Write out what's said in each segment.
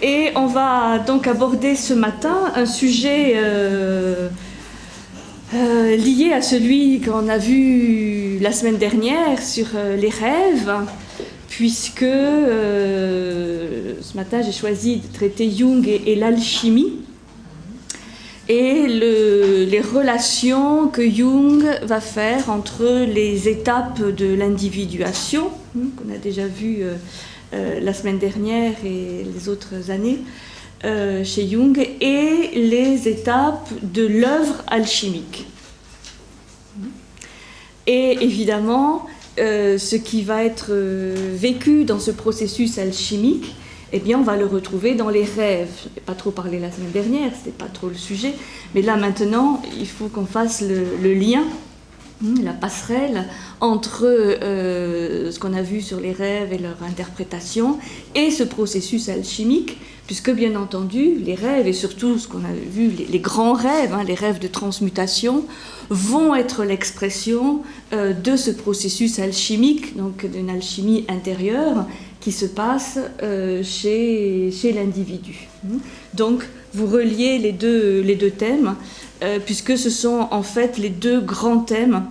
Et on va donc aborder ce matin un sujet lié à celui qu'on a vu la semaine dernière sur les rêves, puisque ce matin j'ai choisi de traiter Jung et l'alchimie et les relations que Jung va faire entre les étapes de l'individuation, qu'on a déjà vu la semaine dernière et les autres années chez Jung, et les étapes de l'œuvre alchimique. Et évidemment, ce qui va être vécu dans ce processus alchimique, eh bien, on va le retrouver dans les rêves. Je n'ai pas trop parlé la semaine dernière, ce n'était pas trop le sujet, mais là maintenant, il faut qu'on fasse le lien, la passerelle entre ce qu'on a vu sur les rêves et leur interprétation et ce processus alchimique, puisque bien entendu, les rêves et surtout ce qu'on a vu, les grands rêves, les rêves de transmutation, vont être l'expression de ce processus alchimique, donc d'une alchimie intérieure qui se passe chez l'individu. Donc, vous reliez les deux thèmes, puisque ce sont en fait les deux grands thèmes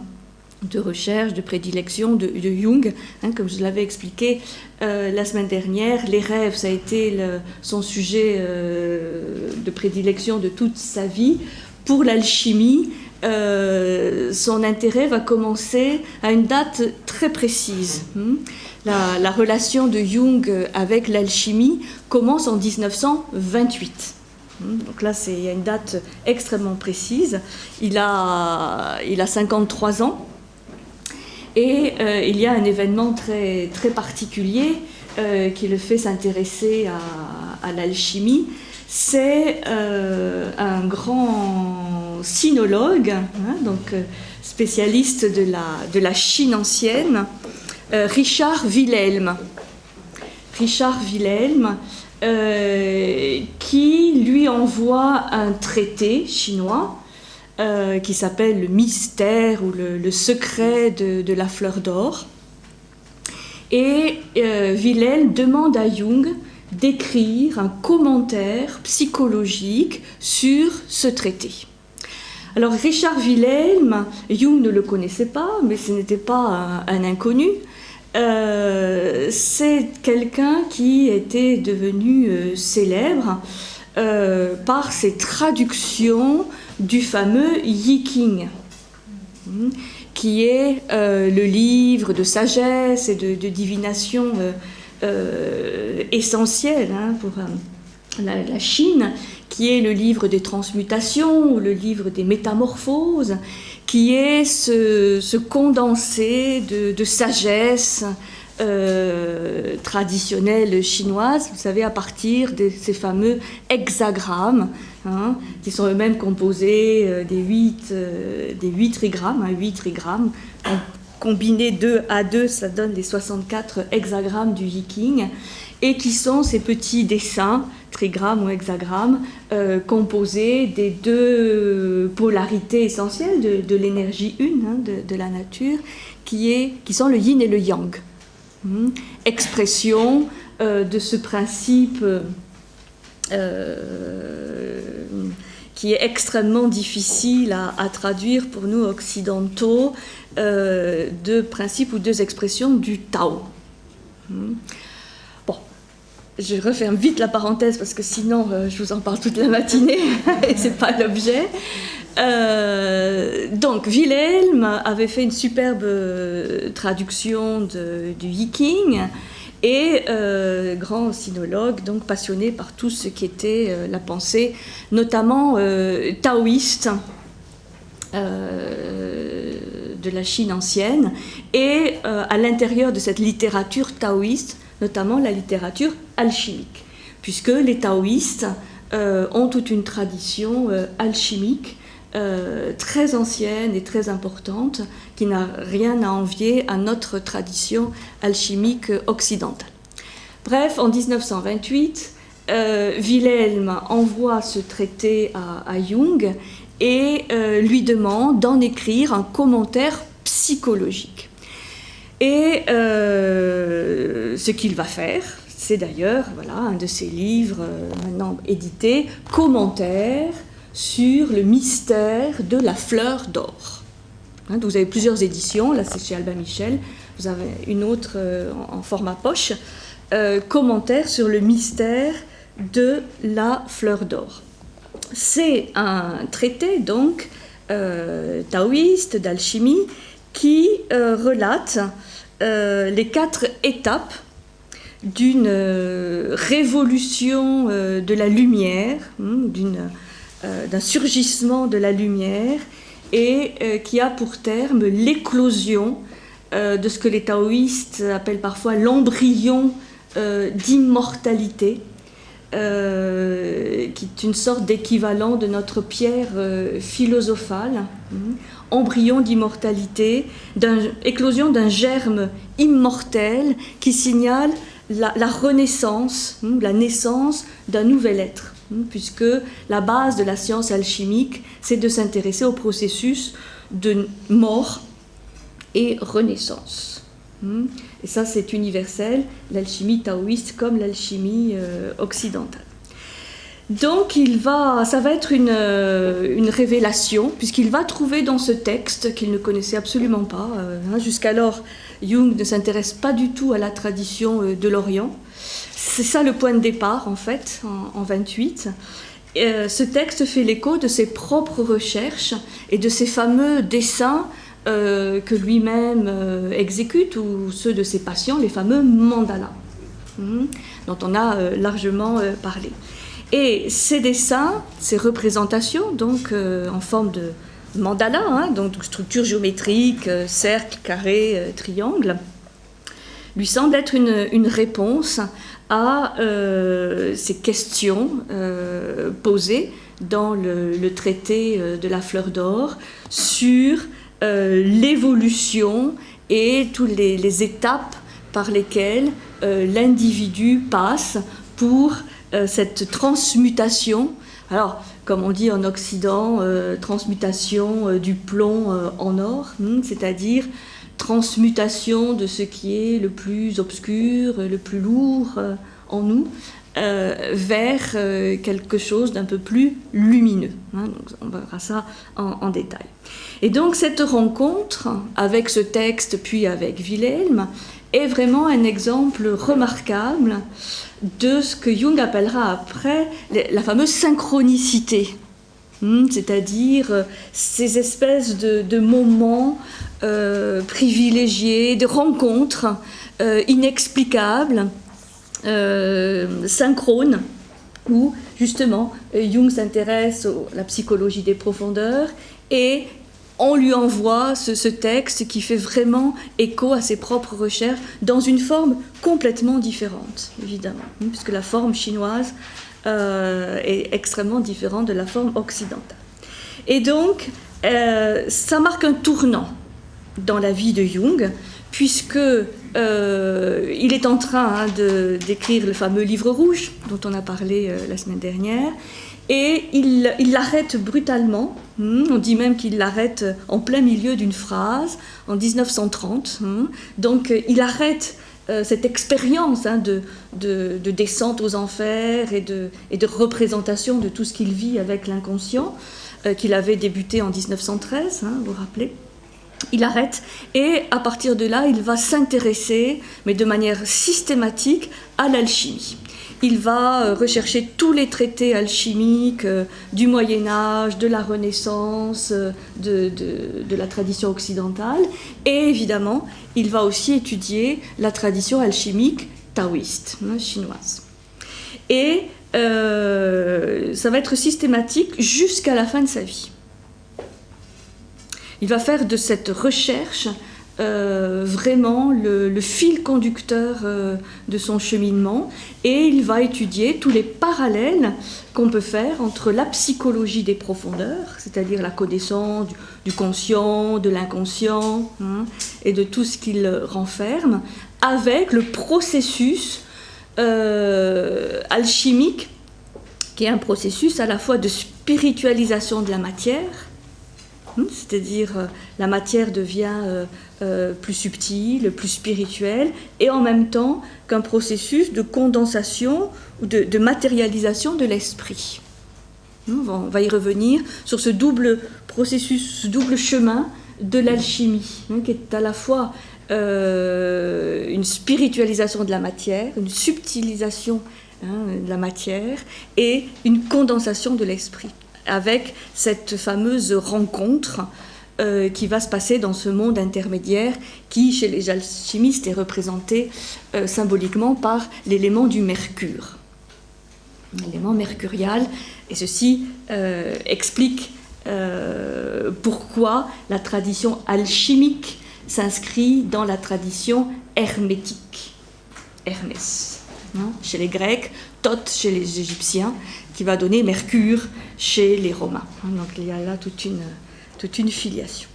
de recherche, de prédilection de Jung. Comme je l'avais expliqué la semaine dernière, les rêves, ça a été son sujet de prédilection de toute sa vie. Pour l'alchimie, son intérêt va commencer à une date très précise. La relation de Jung avec l'alchimie commence en 1928. Donc là, il y a une date extrêmement précise. Il a 53 ans. Et il y a un événement très, très particulier qui le fait s'intéresser à l'alchimie. C'est un grand sinologue, donc spécialiste de la Chine ancienne, Richard Wilhelm. Richard Wilhelm, qui lui envoie un traité chinois qui s'appelle le mystère ou le secret de la fleur d'or. Et Wilhelm demande à Jung d'écrire un commentaire psychologique sur ce traité. Alors Richard Wilhelm, Jung ne le connaissait pas, mais ce n'était pas un inconnu. C'est quelqu'un qui était devenu célèbre par ses traductions du fameux Yi King, qui est le livre de sagesse et de divination essentiel pour la Chine, qui est le livre des transmutations ou le livre des métamorphoses, qui est ce condensé de sagesse traditionnelle chinoise, vous savez, à partir de ces fameux hexagrammes, qui sont eux-mêmes composés des 8 trigrammes, 8 trigrammes, combinés 2 à 2, ça donne les 64 hexagrammes du Yi King, et qui sont ces petits dessins, trigrammes ou hexagrammes, composés des deux polarités essentielles de l'énergie une, de la nature, qui sont le yin et le yang. Expression de ce principe qui est extrêmement difficile à traduire pour nous occidentaux, de principes ou deux expressions du Tao. Bon, je referme vite la parenthèse parce que sinon je vous en parle toute la matinée et c'est pas l'objet. Donc Wilhelm avait fait une superbe traduction du Yi King et grand sinologue, donc passionné par tout ce qui était la pensée, notamment taoïste de la Chine ancienne, et à l'intérieur de cette littérature taoïste, notamment la littérature alchimique, puisque les taoïstes ont toute une tradition alchimique très ancienne et très importante, qui n'a rien à envier à notre tradition alchimique occidentale. Bref, en 1928, Wilhelm envoie ce traité à Jung et lui demande d'en écrire un commentaire psychologique. Et ce qu'il va faire, C'est d'ailleurs un de ses livres maintenant édités, Commentaires sur le mystère de la fleur d'or. Donc vous avez plusieurs éditions, là c'est chez Albin Michel, vous avez une autre en format poche, Commentaires sur le mystère de la fleur d'or. C'est un traité donc taoïste d'alchimie qui relate les 4 étapes d'une révolution de la lumière, d'un surgissement de la lumière, et qui a pour terme l'éclosion de ce que les taoïstes appellent parfois l'embryon d'immortalité, qui est une sorte d'équivalent de notre pierre philosophale, embryon d'immortalité, éclosion d'un germe immortel qui signale la renaissance, la naissance d'un nouvel être, puisque la base de la science alchimique, c'est de s'intéresser au processus de mort et renaissance. Et ça, c'est universel, l'alchimie taoïste comme l'alchimie occidentale. Donc, ça va être une révélation, puisqu'il va trouver dans ce texte qu'il ne connaissait absolument pas. Jusqu'alors, Jung ne s'intéresse pas du tout à la tradition de l'Orient. C'est ça le point de départ, en fait, en 28. Ce texte fait l'écho de ses propres recherches et de ses fameux dessins que lui-même exécute, ou ceux de ses patients, les fameux mandalas, dont on a largement parlé. Et ces dessins, ces représentations, donc en forme de mandala, donc structure géométrique, cercle, carré, triangle, lui semble être une réponse à ces questions posées dans le traité de la fleur d'or sur l'évolution et toutes les étapes par lesquelles l'individu passe pour cette transmutation. Alors, comme on dit en Occident, transmutation du plomb en or, c'est-à-dire transmutation de ce qui est le plus obscur, le plus lourd en nous, vers quelque chose d'un peu plus lumineux. Donc on verra ça en détail. Et donc cette rencontre avec ce texte, puis avec Wilhelm, est vraiment un exemple remarquable de ce que Jung appellera après la fameuse synchronicité, c'est-à-dire ces espèces de moments privilégiés, de rencontres inexplicables, synchrones, où justement Jung s'intéresse à la psychologie des profondeurs et on lui envoie ce texte qui fait vraiment écho à ses propres recherches dans une forme complètement différente, évidemment, puisque la forme chinoise est extrêmement différente de la forme occidentale. Et donc, ça marque un tournant dans la vie de Jung, puisque il est en train d'écrire le fameux livre rouge dont on a parlé la semaine dernière, et il l'arrête brutalement. On dit même qu'il l'arrête en plein milieu d'une phrase, en 1930. Donc il arrête cette expérience de descente aux enfers et de représentation de tout ce qu'il vit avec l'inconscient, qu'il avait débuté en 1913, vous vous rappelez. Il arrête et à partir de là, il va s'intéresser, mais de manière systématique, à l'alchimie. Il va rechercher tous les traités alchimiques du Moyen-Âge, de la Renaissance, de la tradition occidentale. Et évidemment, il va aussi étudier la tradition alchimique taoïste, chinoise. Et ça va être systématique jusqu'à la fin de sa vie. Il va faire de cette recherche vraiment le fil conducteur de son cheminement, et il va étudier tous les parallèles qu'on peut faire entre la psychologie des profondeurs, c'est-à-dire la connaissance du conscient, de l'inconscient, et de tout ce qu'il renferme, avec le processus alchimique, qui est un processus à la fois de spiritualisation de la matière, c'est-à-dire la matière devient plus subtil, plus spirituel, et en même temps qu'un processus de condensation ou de matérialisation de l'esprit. On va y revenir sur ce double processus, ce double chemin de l'alchimie, qui est à la fois une spiritualisation de la matière, une subtilisation de la matière et une condensation de l'esprit, avec cette fameuse rencontre qui va se passer dans ce monde intermédiaire qui, chez les alchimistes, est représenté symboliquement par l'élément du mercure, l'élément mercurial, et ceci explique pourquoi la tradition alchimique s'inscrit dans la tradition hermétique. Hermès, chez les Grecs, Thoth chez les Égyptiens, qui va donner Mercure chez les Romains. Donc il y a là toute une filiation.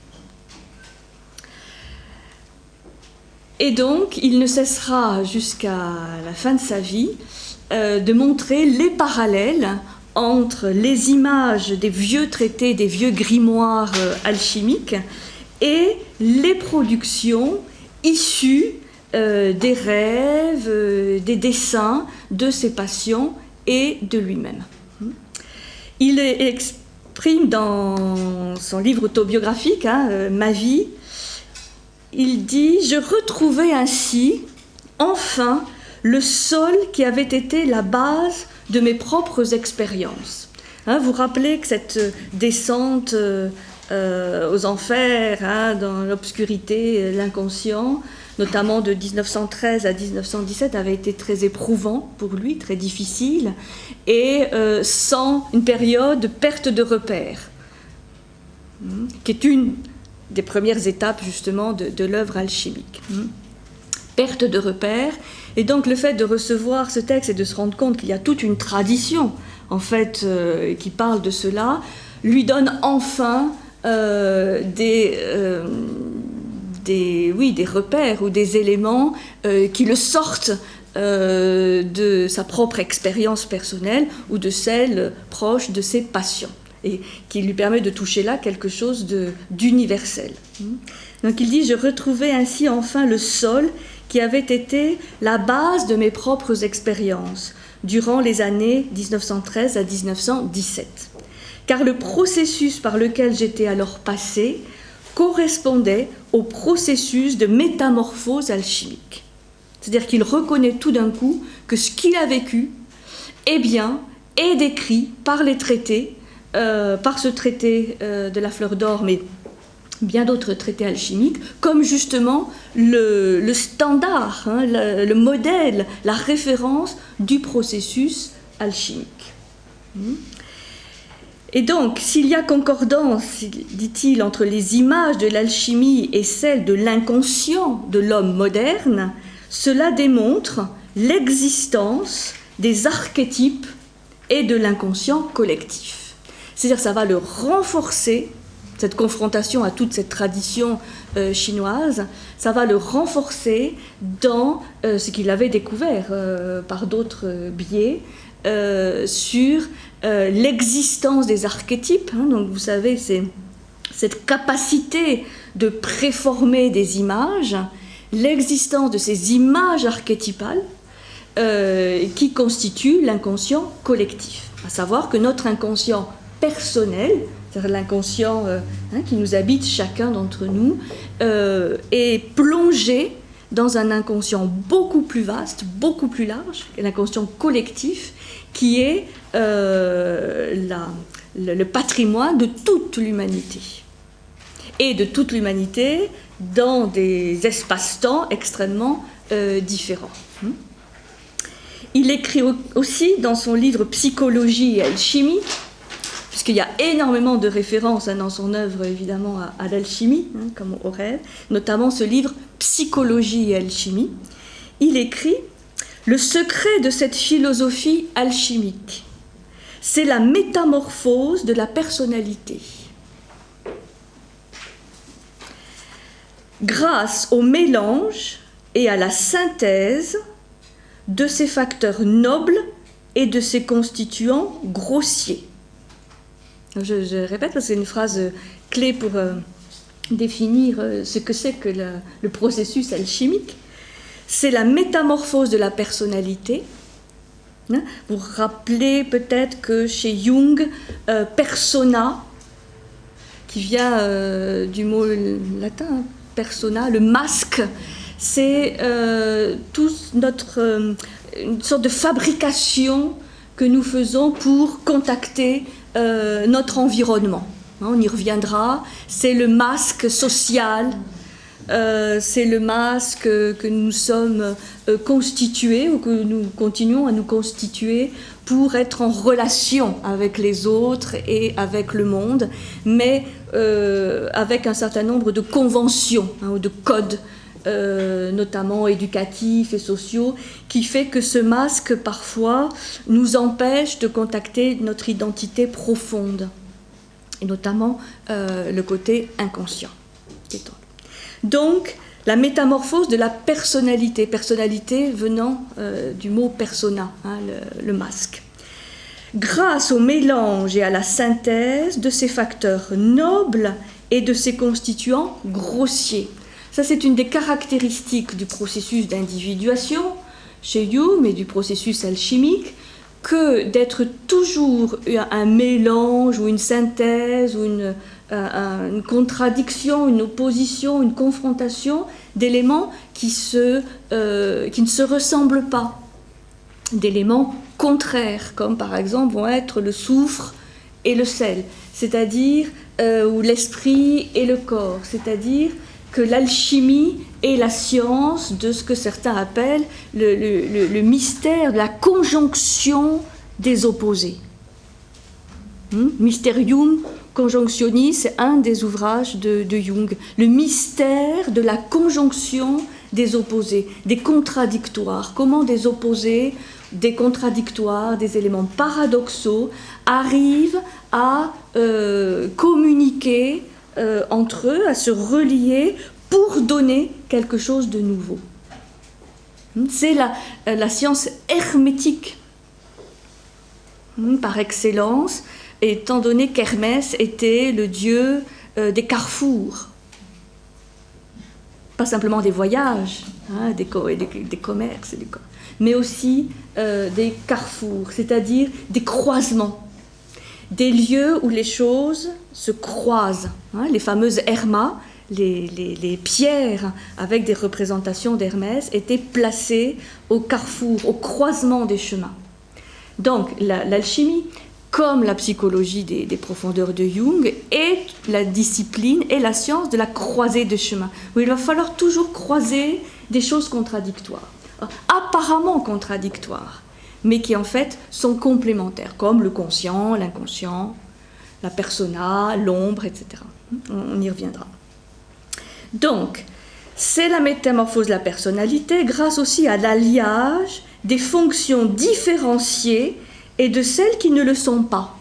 Et donc, il ne cessera jusqu'à la fin de sa vie de montrer les parallèles entre les images des vieux traités, des vieux grimoires alchimiques et les productions issues des rêves, des dessins de ses patients et de lui-même. Il exprime dans son livre autobiographique, Ma vie, il dit « Je retrouvais ainsi, enfin, le sol qui avait été la base de mes propres expériences. » Vous vous rappelez que cette descente aux enfers, dans l'obscurité, l'inconscient, notamment de 1913 à 1917, avait été très éprouvant pour lui, très difficile, et sans une période de perte de repères, qui est une des premières étapes justement de l'œuvre alchimique. Perte de repères, et donc le fait de recevoir ce texte et de se rendre compte qu'il y a toute une tradition en fait qui parle de cela, lui donne enfin des repères ou des éléments qui le sortent de sa propre expérience personnelle ou de celle proche de ses patients, et qui lui permet de toucher là quelque chose d'universel. Donc il dit « Je retrouvais ainsi enfin le sol qui avait été la base de mes propres expériences durant les années 1913 à 1917. Car le processus par lequel j'étais alors passé correspondait au processus de métamorphose alchimique. » C'est-à-dire qu'il reconnaît tout d'un coup que ce qu'il a vécu, est décrit par les traités, par ce traité de la fleur d'or, mais bien d'autres traités alchimiques, comme justement le standard, le modèle, la référence du processus alchimique. Et donc, s'il y a concordance, dit-il, entre les images de l'alchimie et celles de l'inconscient de l'homme moderne, cela démontre l'existence des archétypes et de l'inconscient collectif. C'est-à-dire que ça va le renforcer, cette confrontation à toute cette tradition chinoise, ça va le renforcer dans ce qu'il avait découvert par d'autres biais sur l'existence des archétypes. Donc vous savez, c'est cette capacité de préformer des images, l'existence de ces images archétypales qui constituent l'inconscient collectif. À savoir que notre inconscient personnel, c'est-à-dire l'inconscient qui nous habite chacun d'entre nous, est plongé dans un inconscient beaucoup plus vaste, beaucoup plus large, l'inconscient collectif, qui est le patrimoine de toute l'humanité. Et de toute l'humanité dans des espaces-temps extrêmement différents. Il écrit aussi dans son livre Psychologie et alchimie, puisqu'il y a énormément de références dans son œuvre évidemment à l'alchimie, comme au rêve, notamment ce livre Psychologie et alchimie. Il écrit « Le secret de cette philosophie alchimique, c'est la métamorphose de la personnalité. Grâce au mélange et à la synthèse de ces facteurs nobles et de ces constituants grossiers. » Je répète parce que c'est une phrase clé définir ce que c'est que le processus alchimique, c'est la métamorphose de la personnalité. Vous vous rappelez peut-être que chez Jung, persona, qui vient du mot latin, persona, le masque, c'est une sorte de fabrication que nous faisons pour contacter notre environnement. On y reviendra, c'est le masque social, c'est le masque que nous sommes constitués ou que nous continuons à nous constituer pour être en relation avec les autres et avec le monde, mais avec un certain nombre de conventions ou de codes, notamment éducatifs et sociaux, qui fait que ce masque parfois nous empêche de contacter notre identité profonde, et notamment le côté inconscient. Donc, la métamorphose de la personnalité venant du mot persona, le masque. Grâce au mélange et à la synthèse de ces facteurs nobles et de ces constituants grossiers. Ça, c'est une des caractéristiques du processus d'individuation chez Jung et du processus alchimique, que d'être toujours un mélange ou une synthèse ou une contradiction, une opposition, une confrontation d'éléments qui ne se ressemblent pas, d'éléments contraires, comme par exemple vont être le soufre et le sel, c'est-à-dire ou l'esprit et le corps, c'est-à-dire que l'alchimie est la science de ce que certains appellent le mystère de la conjonction des opposés. Mysterium Conjunctionis, c'est un des ouvrages de Jung. Le mystère de la conjonction des opposés, des contradictoires. Comment des opposés, des contradictoires, des éléments paradoxaux arrivent à communiquer entre eux, à se relier pour donner quelque chose de nouveau. C'est la science hermétique par excellence, étant donné qu'Hermès était le dieu des carrefours. Pas simplement des voyages, des commerces, mais aussi des carrefours, c'est-à-dire des croisements, des lieux où les choses se croisent. Les fameuses hermas, les pierres avec des représentations d'Hermès étaient placées au carrefour, au croisement des chemins. Donc l'alchimie, comme la psychologie des profondeurs de Jung, est la discipline et la science de la croisée de chemins, où il va falloir toujours croiser des choses contradictoires, apparemment contradictoires, mais qui en fait sont complémentaires, comme le conscient, l'inconscient, la persona, l'ombre, etc. On y reviendra. Donc, c'est la métamorphose de la personnalité grâce aussi à l'alliage des fonctions différenciées et de celles qui ne le sont pas.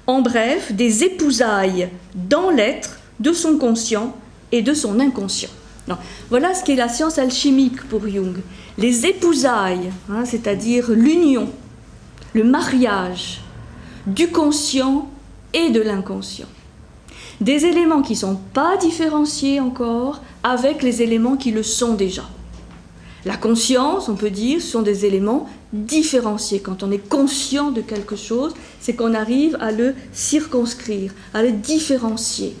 En bref, des épousailles dans l'être de son conscient et de son inconscient. Donc, voilà ce qu'est la science alchimique pour Jung. Les épousailles, c'est-à-dire l'union, le mariage du conscient et de l'inconscient. Des éléments qui ne sont pas différenciés encore avec les éléments qui le sont déjà. La conscience, on peut dire, sont des éléments différenciés. Quand on est conscient de quelque chose, c'est qu'on arrive à le circonscrire, à le différencier,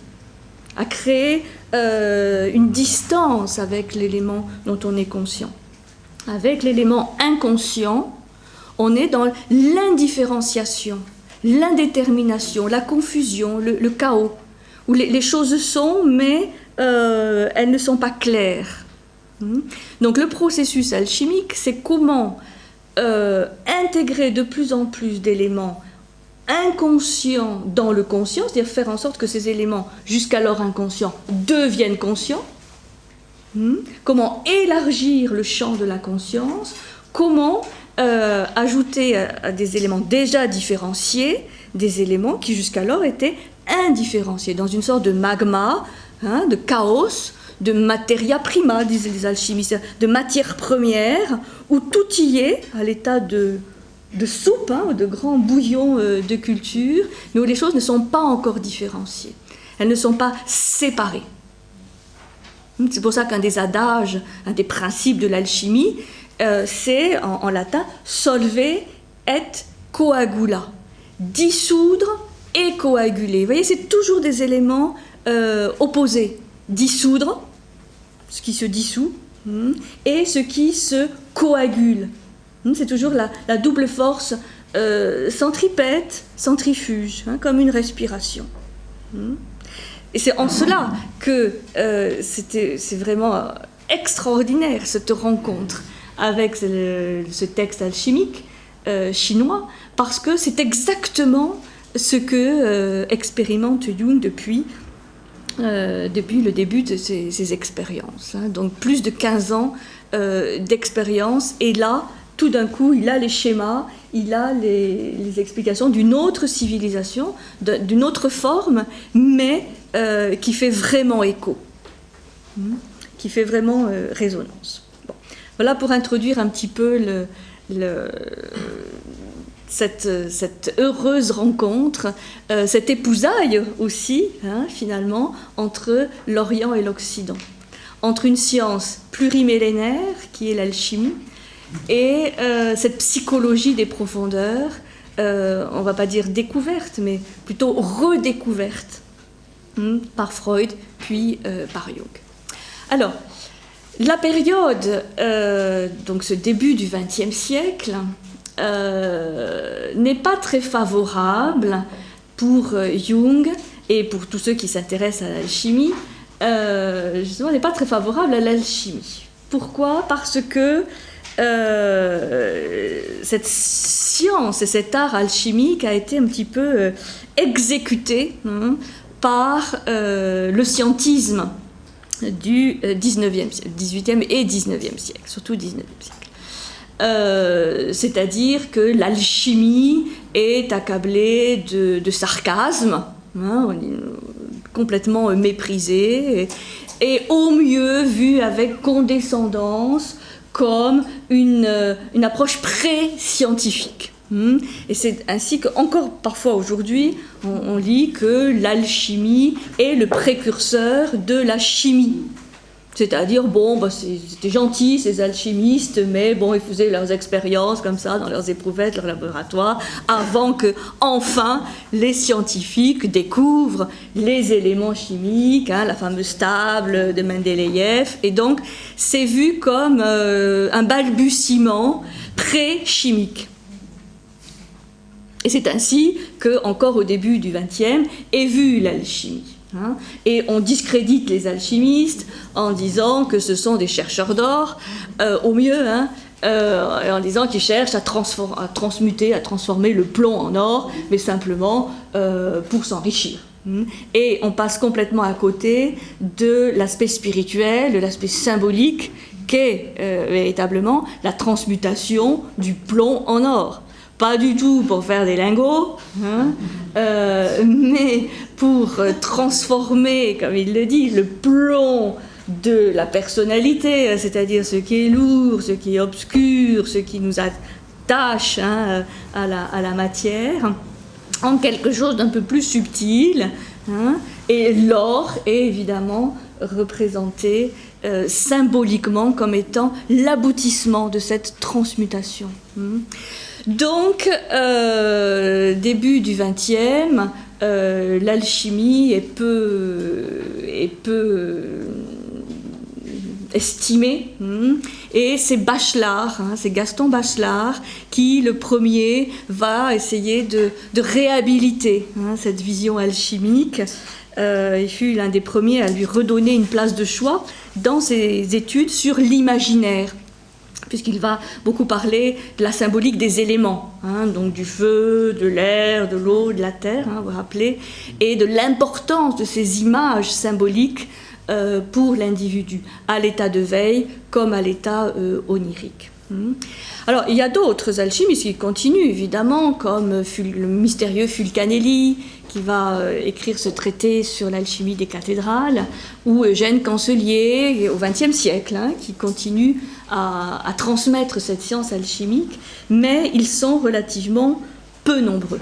à créer une distance avec l'élément dont on est conscient. Avec l'élément inconscient, on est dans l'indifférenciation, l'indétermination, la confusion, le chaos, où les choses sont, mais elles ne sont pas claires. Donc le processus alchimique, c'est comment intégrer de plus en plus d'éléments inconscients dans le conscient, c'est-à-dire faire en sorte que ces éléments, jusqu'alors inconscients, deviennent conscients. Comment élargir le champ de la conscience, comment ajouter à des éléments déjà différenciés, des éléments qui jusqu'alors étaient indifférenciés, dans une sorte de magma, de chaos, de materia prima, disent les alchimistes, de matière première, où tout y est, à l'état de soupe, de grand bouillon de culture, mais où les choses ne sont pas encore différenciées. elles ne sont pas séparées. C'est pour ça qu'un des adages, un des principes de l'alchimie, c'est en latin solve et coagula, dissoudre et coaguler. Vous voyez, c'est toujours des éléments opposés. Dissoudre, ce qui se dissout, et ce qui se coagule. C'est toujours la double force centripète, centrifuge, comme une respiration. Et c'est en cela que c'est vraiment extraordinaire cette rencontre avec ce texte alchimique chinois, parce que c'est exactement ce que expérimente Jung depuis le début de ses expériences. Donc plus de 15 ans d'expérience, et là, tout d'un coup, il a les schémas, il a les explications d'une autre civilisation, d'une autre forme, mais qui fait vraiment écho, qui fait vraiment résonance. Bon. Voilà pour introduire un petit peu cette heureuse rencontre, cette épousaille aussi, finalement, entre l'Orient et l'Occident, entre une science plurimillénaire, qui est l'alchimie, et cette psychologie des profondeurs, on ne va pas dire découverte, mais plutôt redécouverte par Freud, puis par Jung. Alors, la période, donc ce début du XXe siècle, n'est pas très favorable pour Jung et pour tous ceux qui s'intéressent à l'alchimie, justement, n'est pas très favorable à l'alchimie. Pourquoi ? Parce que cette science et cet art alchimique a été un petit peu exécuté par le scientisme du 18e et 19e siècle, surtout 19e siècle. C'est-à-dire que l'alchimie est accablée de sarcasme, complètement méprisée, et au mieux vue avec condescendance comme une approche pré-scientifique. Et c'est ainsi qu'encore parfois aujourd'hui, on lit que l'alchimie est le précurseur de la chimie. C'est-à-dire, c'était gentil ces alchimistes, mais ils faisaient leurs expériences comme ça, dans leurs éprouvettes, leurs laboratoires, avant que, enfin, les scientifiques découvrent les éléments chimiques, la fameuse table de Mendeleïev, et donc c'est vu comme un balbutiement pré-chimique. Et c'est ainsi que, encore au début du XXe, est vue l'alchimie. Et on discrédite les alchimistes en disant que ce sont des chercheurs d'or, au mieux, en disant qu'ils cherchent à transformer le plomb en or, mais simplement pour s'enrichir. Et on passe complètement à côté de l'aspect spirituel, de l'aspect symbolique qu'est véritablement la transmutation du plomb en or. Pas du tout pour faire des lingots, mais pour transformer, comme il le dit, le plomb de la personnalité, c'est-à-dire ce qui est lourd, ce qui est obscur, ce qui nous attache à la matière, en quelque chose d'un peu plus subtil. Et l'or est évidemment représenté symboliquement comme étant l'aboutissement de cette transmutation. Donc, début du XXe, l'alchimie est peu estimée, et c'est Bachelard, c'est Gaston Bachelard qui, le premier, va essayer de réhabiliter cette vision alchimique. Il fut l'un des premiers à lui redonner une place de choix dans ses études sur l'imaginaire, puisqu'il va beaucoup parler de la symbolique des éléments, donc du feu, de l'air, de l'eau, de la terre, vous vous rappelez, et de l'importance de ces images symboliques pour l'individu, à l'état de veille comme à l'état onirique. Alors, il y a d'autres alchimistes qui continuent, évidemment, comme le mystérieux Fulcanelli, qui va écrire ce traité sur l'alchimie des cathédrales, ou Eugène Cancelier, au XXe siècle, qui continue à transmettre cette science alchimique, mais ils sont relativement peu nombreux.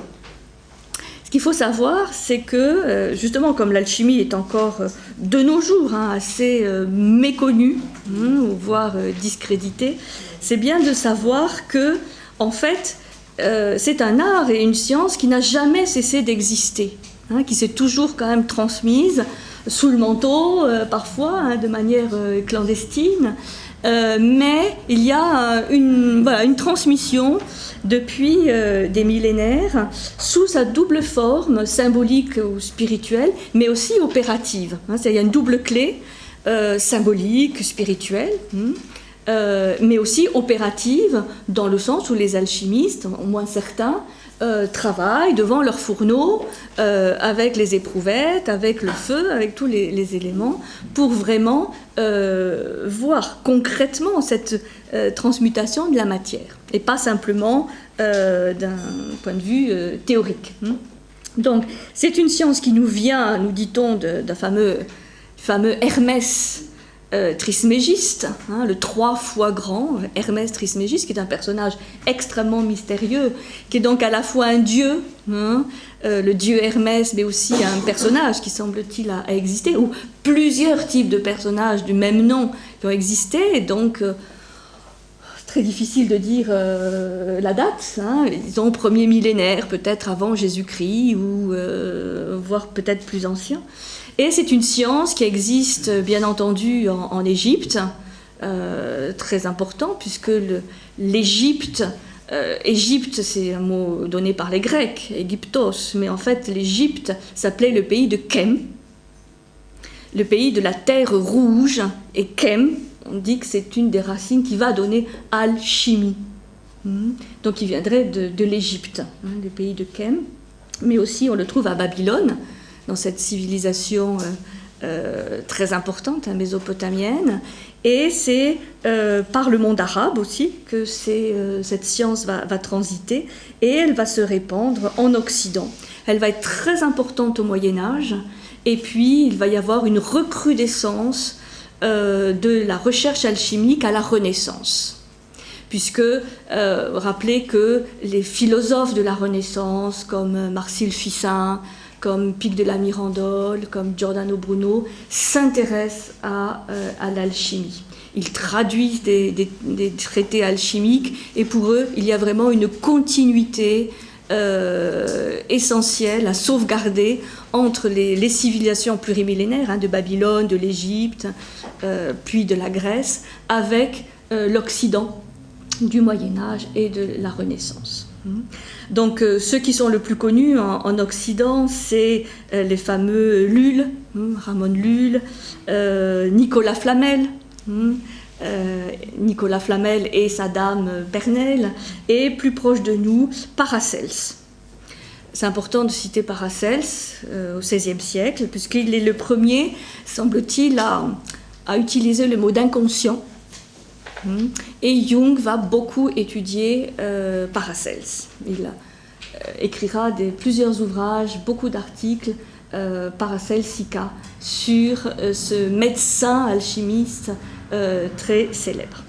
Ce qu'il faut savoir, c'est que, justement, comme l'alchimie est encore de nos jours assez méconnue, voire discréditée, c'est bien de savoir que, en fait, c'est un art et une science qui n'a jamais cessé d'exister, qui s'est toujours quand même transmise sous le manteau, parfois, de manière clandestine. Mais il y a une transmission depuis des millénaires sous sa double forme, symbolique ou spirituelle, mais aussi opérative. Il y a une double clé, symbolique, spirituelle, mais aussi opérative, dans le sens où les alchimistes, au moins certains, travaillent devant leur fourneau avec les éprouvettes, avec le feu, avec tous les éléments, pour vraiment voir concrètement cette transmutation de la matière, et pas simplement d'un point de vue théorique. Donc, c'est une science qui nous vient, nous dit-on, d'un fameux Hermès Trismégiste, le 3 fois grand, Hermès Trismégiste, qui est un personnage extrêmement mystérieux, qui est donc à la fois un dieu, le dieu Hermès, mais aussi un personnage qui semble-t-il a existé, ou plusieurs types de personnages du même nom qui ont existé, et donc très difficile de dire la date, disons premier millénaire, peut-être avant Jésus-Christ, ou voire peut-être plus ancien. Et c'est une science qui existe, bien entendu, en Égypte, très important, puisque l'Égypte, Égypte, c'est un mot donné par les Grecs, Égyptos, mais en fait, l'Égypte s'appelait le pays de Khem, le pays de la terre rouge, et Khem, on dit que c'est une des racines qui va donner alchimie. Donc, il viendrait de l'Égypte, du pays de Khem, mais aussi on le trouve à Babylone, dans cette civilisation très importante, mésopotamienne, et c'est par le monde arabe aussi que cette science va transiter, et elle va se répandre en Occident. Elle va être très importante au Moyen-Âge, et puis il va y avoir une recrudescence de la recherche alchimique à la Renaissance. Puisque, rappelez que les philosophes de la Renaissance, comme Marcille Ficin, comme Pic de la Mirandole, comme Giordano Bruno, s'intéressent à l'alchimie. Ils traduisent des traités alchimiques, et pour eux, il y a vraiment une continuité essentielle à sauvegarder entre les civilisations plurimillénaires, de Babylone, de l'Égypte, puis de la Grèce, avec l'Occident du Moyen-Âge et de la Renaissance. Donc ceux qui sont le plus connus en Occident, c'est les fameux Lulle, Ramon Lulle, Nicolas Flamel, Nicolas Flamel et sa dame Pernelle, et plus proche de nous, Paracelse. C'est important de citer Paracelse au XVIe siècle, puisqu'il est le premier, semble-t-il, à utiliser le mot d'inconscient. Et Jung va beaucoup étudier Paracelse. Il écrira plusieurs ouvrages, beaucoup d'articles, Paracelsica, sur ce médecin alchimiste très célèbre.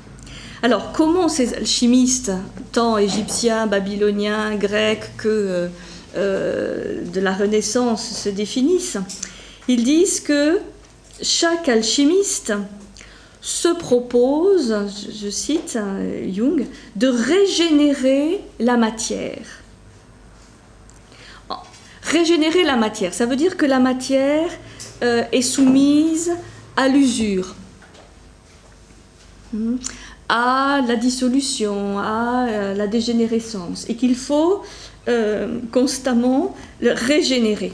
Alors, comment ces alchimistes, tant égyptiens, babyloniens, grecs que de la Renaissance, se définissent? Ils disent que chaque alchimiste se propose, je cite Jung, de régénérer la matière. Régénérer la matière, ça veut dire que la matière est soumise à l'usure, à la dissolution, à la dégénérescence, et qu'il faut constamment le régénérer.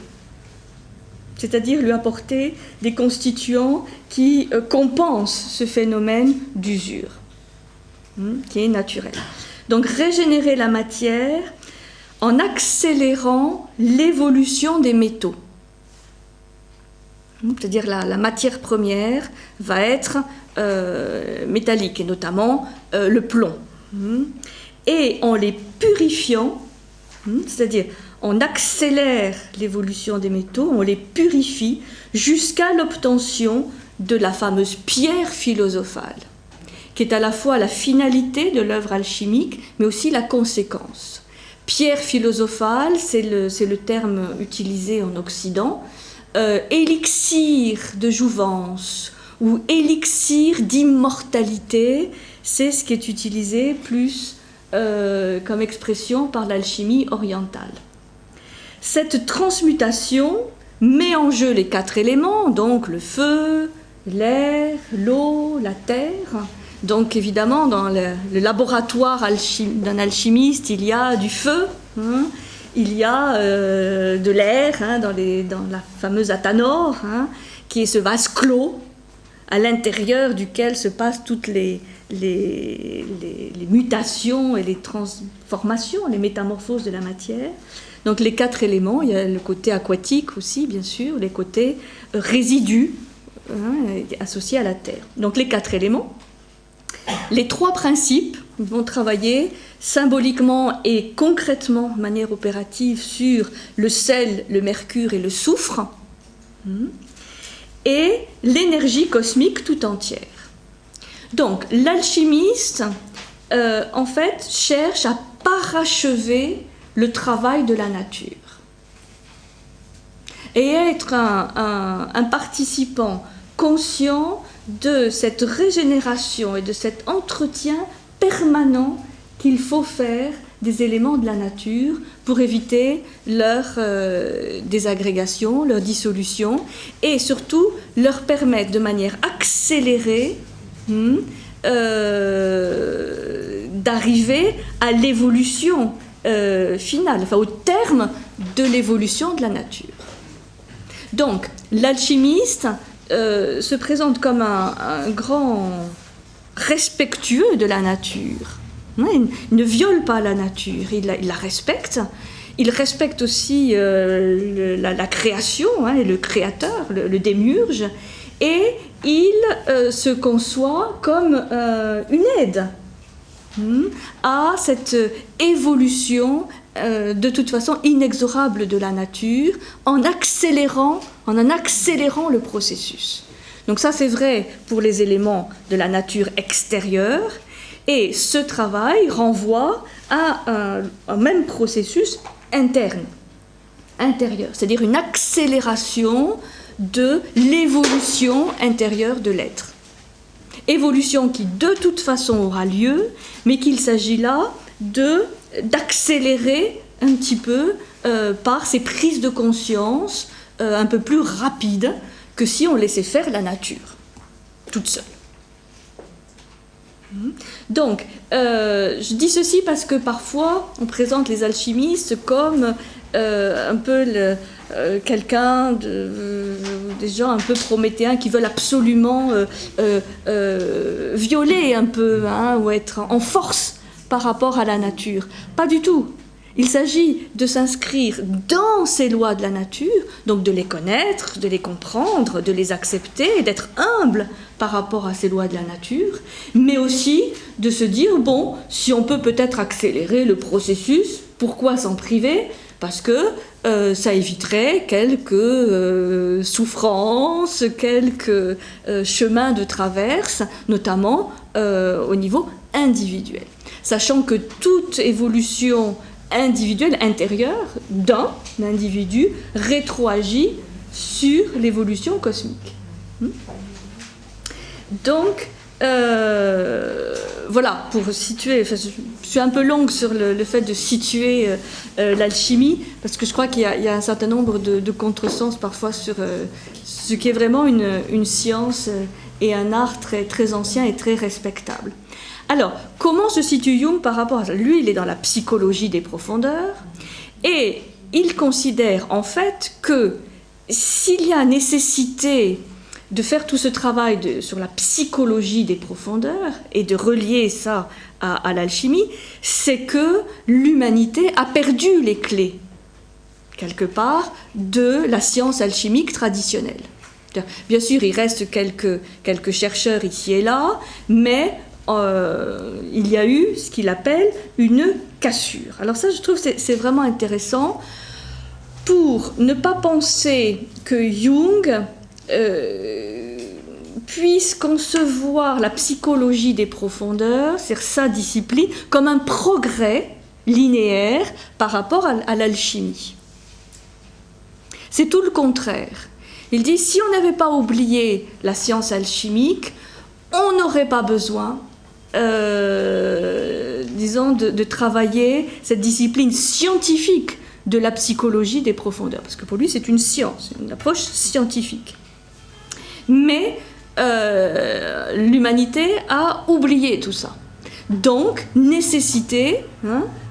C'est-à-dire lui apporter des constituants qui compensent ce phénomène d'usure, qui est naturel. Donc régénérer la matière en accélérant l'évolution des métaux. C'est-à-dire la matière première va être métallique, et notamment le plomb. Et en les purifiant, c'est-à-dire on accélère l'évolution des métaux, on les purifie jusqu'à l'obtention de la fameuse pierre philosophale, qui est à la fois la finalité de l'œuvre alchimique, mais aussi la conséquence. Pierre philosophale, c'est le terme utilisé en Occident. Élixir de jouvence ou élixir d'immortalité, c'est ce qui est utilisé plus comme expression par l'alchimie orientale. Cette transmutation met en jeu les 4 éléments, donc le feu, l'air, l'eau, la terre. Donc évidemment, dans le laboratoire d'un alchimiste, il y a du feu, il y a de l'air, dans la fameuse athanor, qui est ce vase clos, à l'intérieur duquel se passent toutes les mutations et les transformations, les métamorphoses de la matière. Donc les 4 éléments, il y a le côté aquatique aussi, bien sûr, les côtés résidus associés à la terre. Donc les 4 éléments. Les 3 principes vont travailler symboliquement et concrètement, de manière opérative, sur le sel, le mercure et le soufre, et l'énergie cosmique tout entière. Donc l'alchimiste, en fait, cherche à parachever le travail de la nature et être un participant conscient de cette régénération et de cet entretien permanent qu'il faut faire des éléments de la nature pour éviter leur désagrégation, leur dissolution et surtout leur permettre de manière accélérée d'arriver à l'évolution finale, enfin au terme de l'évolution de la nature. Donc l'alchimiste se présente comme un grand respectueux de la nature. Il ne viole pas la nature, il la respecte. Il respecte aussi la création, et le créateur, le démiurge, et il se conçoit comme une aide à cette évolution de toute façon inexorable de la nature en en accélérant le processus. Donc ça c'est vrai pour les éléments de la nature extérieure, et ce travail renvoie à un même processus intérieur, c'est-à-dire une accélération de l'évolution intérieure de l'être. Évolution qui de toute façon aura lieu, mais qu'il s'agit là d'accélérer un petit peu par ces prises de conscience un peu plus rapides que si on laissait faire la nature, toute seule. Donc, je dis ceci parce que parfois on présente les alchimistes comme un peu quelqu'un des gens un peu prométhéens qui veulent absolument violer un peu ou être en force par rapport à la nature. Pas du tout. Il s'agit de s'inscrire dans ces lois de la nature, donc de les connaître, de les comprendre, de les accepter, d'être humble par rapport à ces lois de la nature, mais aussi de se dire, bon, si on peut peut-être accélérer le processus, pourquoi s'en priver ? Parce que ça éviterait quelques souffrances, quelques chemins de traverse, notamment au niveau individuel. Sachant que toute évolution individuelle, intérieure, d'un individu, rétroagit sur l'évolution cosmique. Donc, voilà, pour situer, je suis un peu longue sur le fait de situer l'alchimie, parce que je crois qu'il y a un certain nombre de contresens parfois sur ce qui est vraiment une science et un art très, très ancien et très respectable. Alors, comment se situe Jung par rapport à ça ? Lui, il est dans la psychologie des profondeurs, et il considère en fait que s'il y a nécessité de faire tout ce travail sur la psychologie des profondeurs et de relier ça à l'alchimie, c'est que l'humanité a perdu les clés, quelque part, de la science alchimique traditionnelle. Bien sûr, il reste quelques chercheurs ici et là, mais il y a eu ce qu'il appelle une cassure. Alors ça, je trouve que c'est vraiment intéressant pour ne pas penser que Jung puisse concevoir la psychologie des profondeurs, c'est-à-dire sa discipline, comme un progrès linéaire par rapport à l'alchimie. C'est tout le contraire. Il dit, si on n'avait pas oublié la science alchimique, on n'aurait pas besoin, disons, de travailler cette discipline scientifique de la psychologie des profondeurs. Parce que pour lui, c'est une science, une approche scientifique. Mais l'humanité a oublié tout ça. Donc, nécessité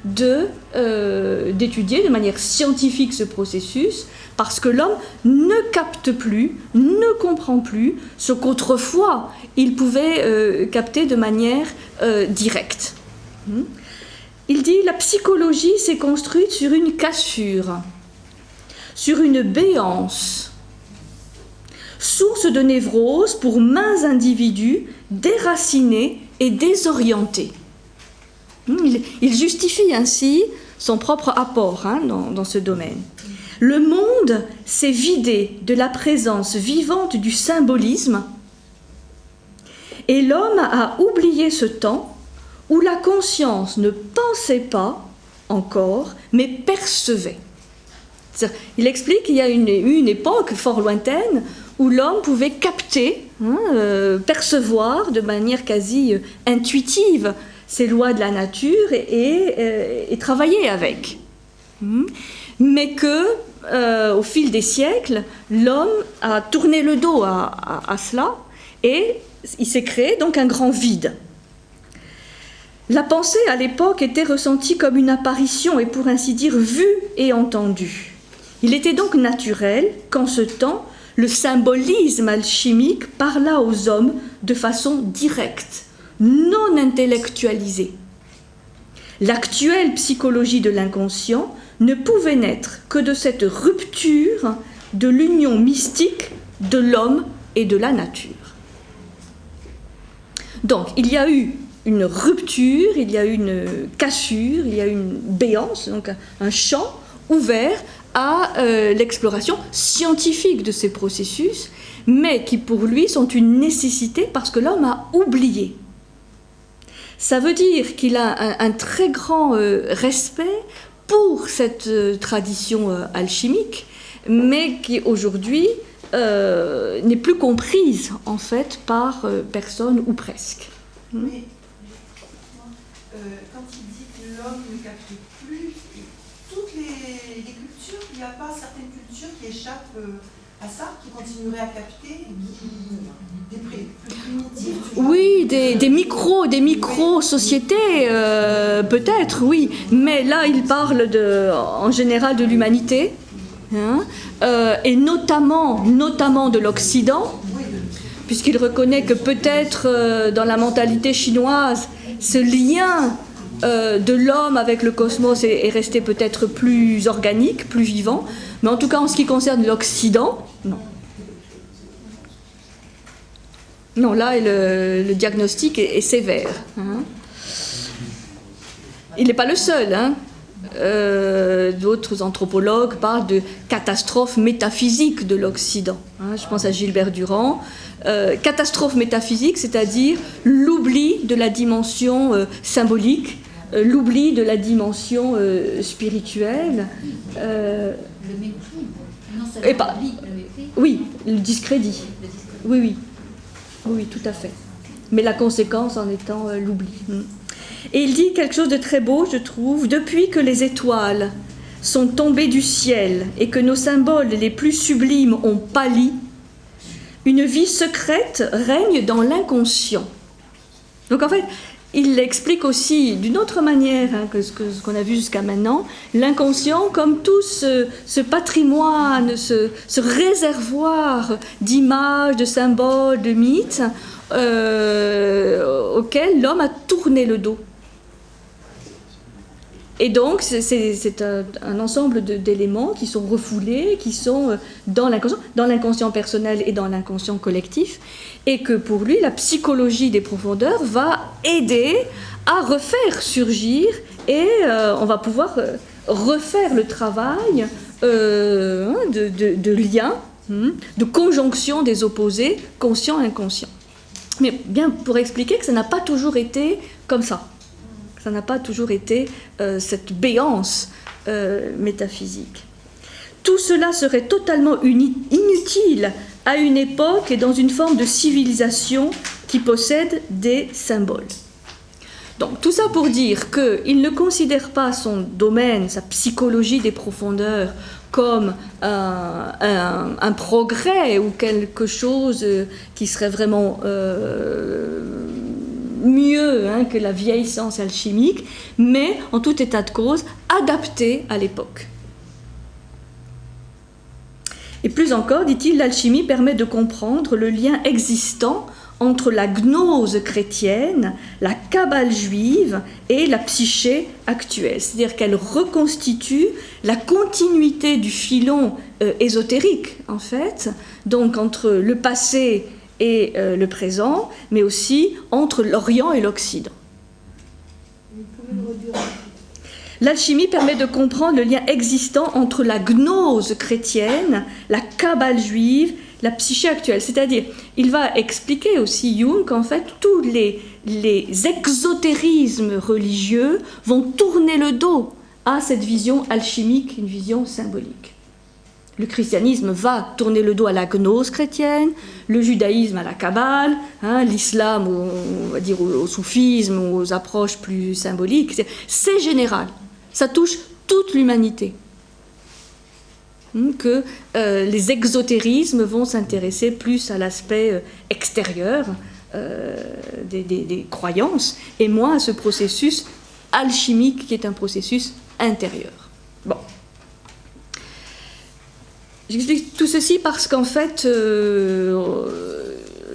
d'étudier de manière scientifique ce processus, parce que l'homme ne capte plus, ne comprend plus ce qu'autrefois il pouvait capter de manière directe. Il dit, la psychologie s'est construite sur une cassure, sur une béance, source de névrose pour maints individus déracinés et désorientés. Il justifie ainsi son propre apport dans ce domaine. Le monde s'est vidé de la présence vivante du symbolisme et l'homme a oublié ce temps où la conscience ne pensait pas encore, mais percevait. Il explique qu'il y a eu une époque fort lointaine où l'homme pouvait capter, percevoir de manière quasi intuitive ces lois de la nature et travailler avec. Mais que, au fil des siècles, l'homme a tourné le dos à cela et il s'est créé donc un grand vide. La pensée à l'époque était ressentie comme une apparition et pour ainsi dire vue et entendue. Il était donc naturel qu'en ce temps, le symbolisme alchimique parlât aux hommes de façon directe, non intellectualisée. L'actuelle psychologie de l'inconscient ne pouvait naître que de cette rupture de l'union mystique de l'homme et de la nature. Donc, il y a eu une rupture, il y a eu une cassure, il y a eu une béance, donc un champ ouvert à l'exploration scientifique de ces processus, mais qui pour lui sont une nécessité parce que l'homme a oublié. Ça veut dire qu'il a un très grand respect pour cette tradition alchimique, mais qui aujourd'hui n'est plus comprise en fait par personne ou presque. Mais, quand il dit que l'homme ne capte plus, toutes les cultures, il n'y a pas certaines cultures qui échappent à ça, qui continueraient à capter, des plus primitives. Oui, des micro-sociétés, peut-être, oui. Mais là, il parle en général de l'humanité, et notamment de l'Occident, puisqu'il reconnaît que peut-être dans la mentalité chinoise, ce lien de l'homme avec le cosmos est resté peut-être plus organique, plus vivant, mais en tout cas en ce qui concerne l'Occident, non. Non, là le diagnostic est sévère. Il n'est pas le seul. D'autres anthropologues parlent de catastrophe métaphysique de l'Occident. Je pense à Gilbert Durand. Catastrophe métaphysique, c'est-à-dire l'oubli de la dimension symbolique, l'oubli de la dimension spirituelle. Le mépris. Non seulement l'oubli, le mépris. Oui, le discrédit. Oui, tout à fait. Mais la conséquence en étant l'oubli. Et il dit quelque chose de très beau, je trouve. Depuis que les étoiles sont tombées du ciel et que nos symboles les plus sublimes ont pâli, une vie secrète règne dans l'inconscient. Donc en fait, il l'explique aussi d'une autre manière que ce qu'on a vu jusqu'à maintenant, l'inconscient comme tout ce patrimoine, ce réservoir d'images, de symboles, de mythes, auquel l'homme a tourné le dos. Et donc, c'est un ensemble d'éléments qui sont refoulés, qui sont dans l'inconscient personnel et dans l'inconscient collectif, et que pour lui, la psychologie des profondeurs va aider à refaire surgir, et on va pouvoir refaire le travail de lien, de conjonction des opposés, conscient-inconscient. Mais bien pour expliquer que ça n'a pas toujours été comme ça. Ça n'a pas toujours été cette béance métaphysique. Tout cela serait totalement inutile à une époque et dans une forme de civilisation qui possède des symboles. Donc tout ça pour dire qu'il ne considère pas son domaine, sa psychologie des profondeurs, comme un progrès ou quelque chose qui serait vraiment mieux que la vieille science alchimique, mais en tout état de cause, adapté à l'époque. Et plus encore, dit-il, l'alchimie permet de comprendre le lien existant entre la gnose chrétienne, la kabbale juive et la psyché actuelle. C'est-à-dire qu'elle reconstitue la continuité du filon ésotérique, en fait, donc entre le passé et le présent, mais aussi entre l'Orient et l'Occident. L'alchimie permet de comprendre le lien existant entre la gnose chrétienne, la kabbale juive, la psyché actuelle. C'est-à-dire, il va expliquer aussi, Jung, qu'en fait, tous les exotérismes religieux vont tourner le dos à cette vision alchimique, une vision symbolique. Le christianisme va tourner le dos à la gnose chrétienne, le judaïsme à la kabbale, l'islam, on va dire, au soufisme, aux approches plus symboliques. C'est général. Ça touche toute l'humanité. Que les exotérismes vont s'intéresser plus à l'aspect extérieur des croyances et moins à ce processus alchimique qui est un processus intérieur. Bon. J'explique tout ceci parce qu'en fait,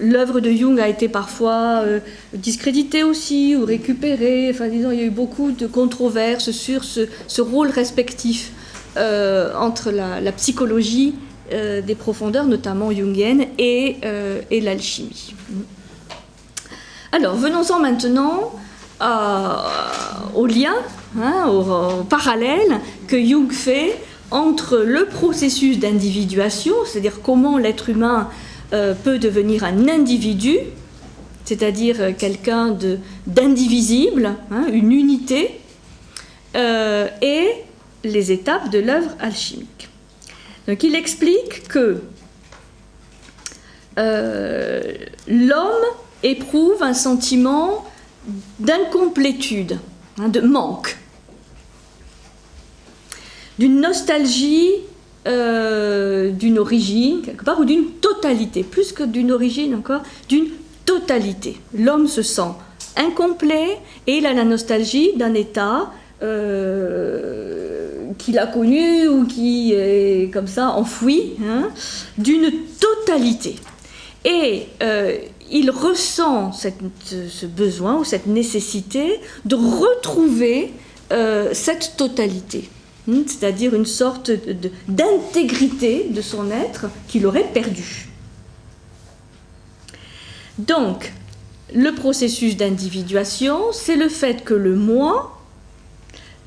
l'œuvre de Jung a été parfois discréditée aussi ou récupérée. Enfin, disons, il y a eu beaucoup de controverses sur ce rôle respectif entre la psychologie des profondeurs, notamment jungienne, et l'alchimie. Alors, venons-en maintenant au lien, au parallèle que Jung fait entre le processus d'individuation, c'est-à-dire comment l'être humain peut devenir un individu, c'est-à-dire quelqu'un d'indivisible, une unité, et les étapes de l'œuvre alchimique. Donc il explique que l'homme éprouve un sentiment d'incomplétude, de manque, d'une nostalgie d'une origine, quelque part, ou d'une totalité, plus que d'une origine encore, d'une totalité. L'homme se sent incomplet et il a la nostalgie d'un état qu'il a connu ou qui est comme ça enfoui, d'une totalité. Et il ressent ce besoin ou cette nécessité de retrouver cette totalité. C'est-à-dire une sorte d'intégrité de son être qu'il aurait perdu. Donc, le processus d'individuation, c'est le fait que le moi,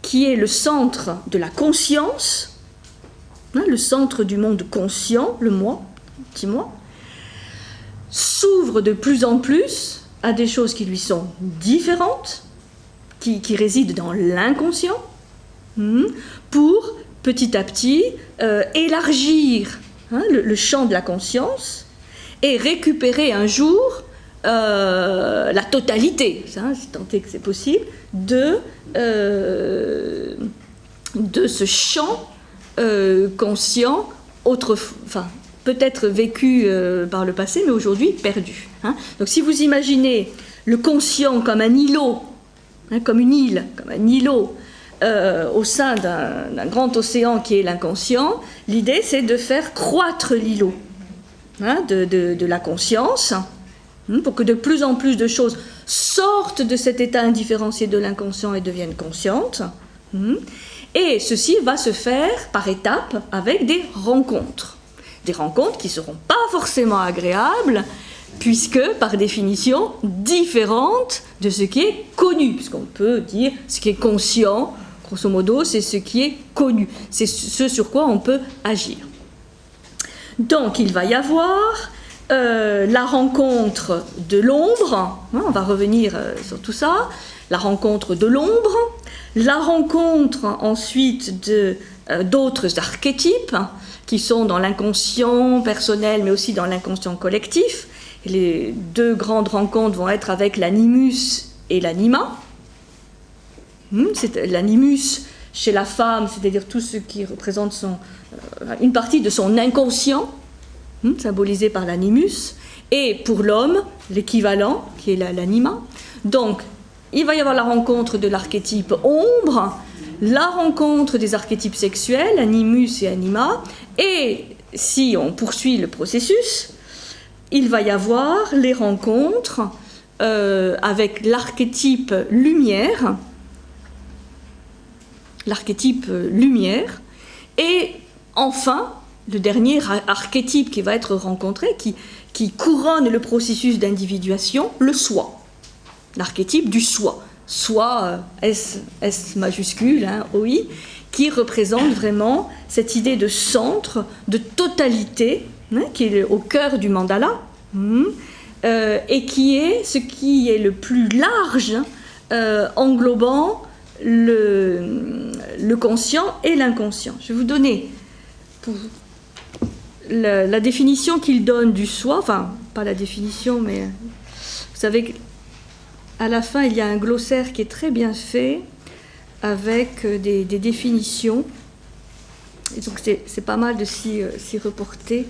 qui est le centre de la conscience, le centre du monde conscient, le moi, petit moi, s'ouvre de plus en plus à des choses qui lui sont différentes, qui résident dans l'inconscient, pour petit à petit élargir le champ de la conscience et récupérer un jour la totalité, si tant est que c'est possible, de ce champ conscient, peut-être vécu par le passé, mais aujourd'hui perdu. Donc si vous imaginez le conscient comme un îlot, comme une île, comme un îlot, au sein d'un grand océan qui est l'inconscient, l'idée c'est de faire croître l'îlot de la conscience, pour que de plus en plus de choses sortent de cet état indifférencié de l'inconscient et deviennent conscientes. Et ceci va se faire par étapes avec des rencontres. Des rencontres qui ne seront pas forcément agréables, puisque, par définition, différentes de ce qui est connu. Puisqu'on peut dire ce qui est conscient, grosso modo, c'est ce qui est connu. C'est ce sur quoi on peut agir. Donc, il va y avoir la rencontre de l'ombre, on va revenir sur tout ça, la rencontre de l'ombre, la rencontre ensuite d'autres archétypes qui sont dans l'inconscient personnel mais aussi dans l'inconscient collectif. Et les deux grandes rencontres vont être avec l'animus et l'anima. C'est l'animus chez la femme, c'est-à-dire tout ce qui représente une partie de son inconscient, symbolisé par l'animus, et pour l'homme, l'équivalent, qui est l'anima. Donc, il va y avoir la rencontre de l'archétype ombre, la rencontre des archétypes sexuels, animus et anima, et si on poursuit le processus, il va y avoir les rencontres avec l'archétype lumière, et enfin, le dernier archétype qui va être rencontré, qui couronne le processus d'individuation, le soi, l'archétype du soi, soi S majuscule, OI, qui représente vraiment cette idée de centre, de totalité, qui est au cœur du mandala, et qui est ce qui est le plus large, englobant le conscient et l'inconscient. Je vais vous donner la définition qu'il donne du soi, enfin, pas la définition, mais vous savez qu'à la fin, il y a un glossaire qui est très bien fait, avec des définitions. Et donc, c'est pas mal de s'y reporter.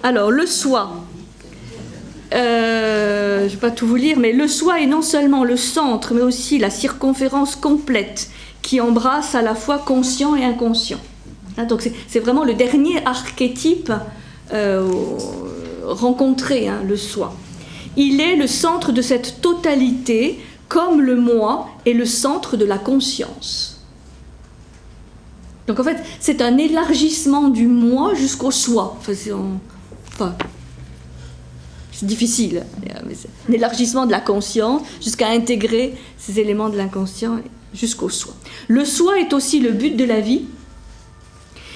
Alors, le soi. Je ne vais pas tout vous lire, mais le soi est non seulement le centre, mais aussi la circonférence complète qui embrasse à la fois conscient et inconscient. Donc c'est vraiment le dernier archétype rencontré, le soi. Il est le centre de cette totalité, comme le moi est le centre de la conscience. Donc en fait, c'est un élargissement du moi jusqu'au soi. C'est difficile, mais c'est un élargissement de la conscience jusqu'à intégrer ces éléments de l'inconscient jusqu'au soi. Le soi est aussi le but de la vie.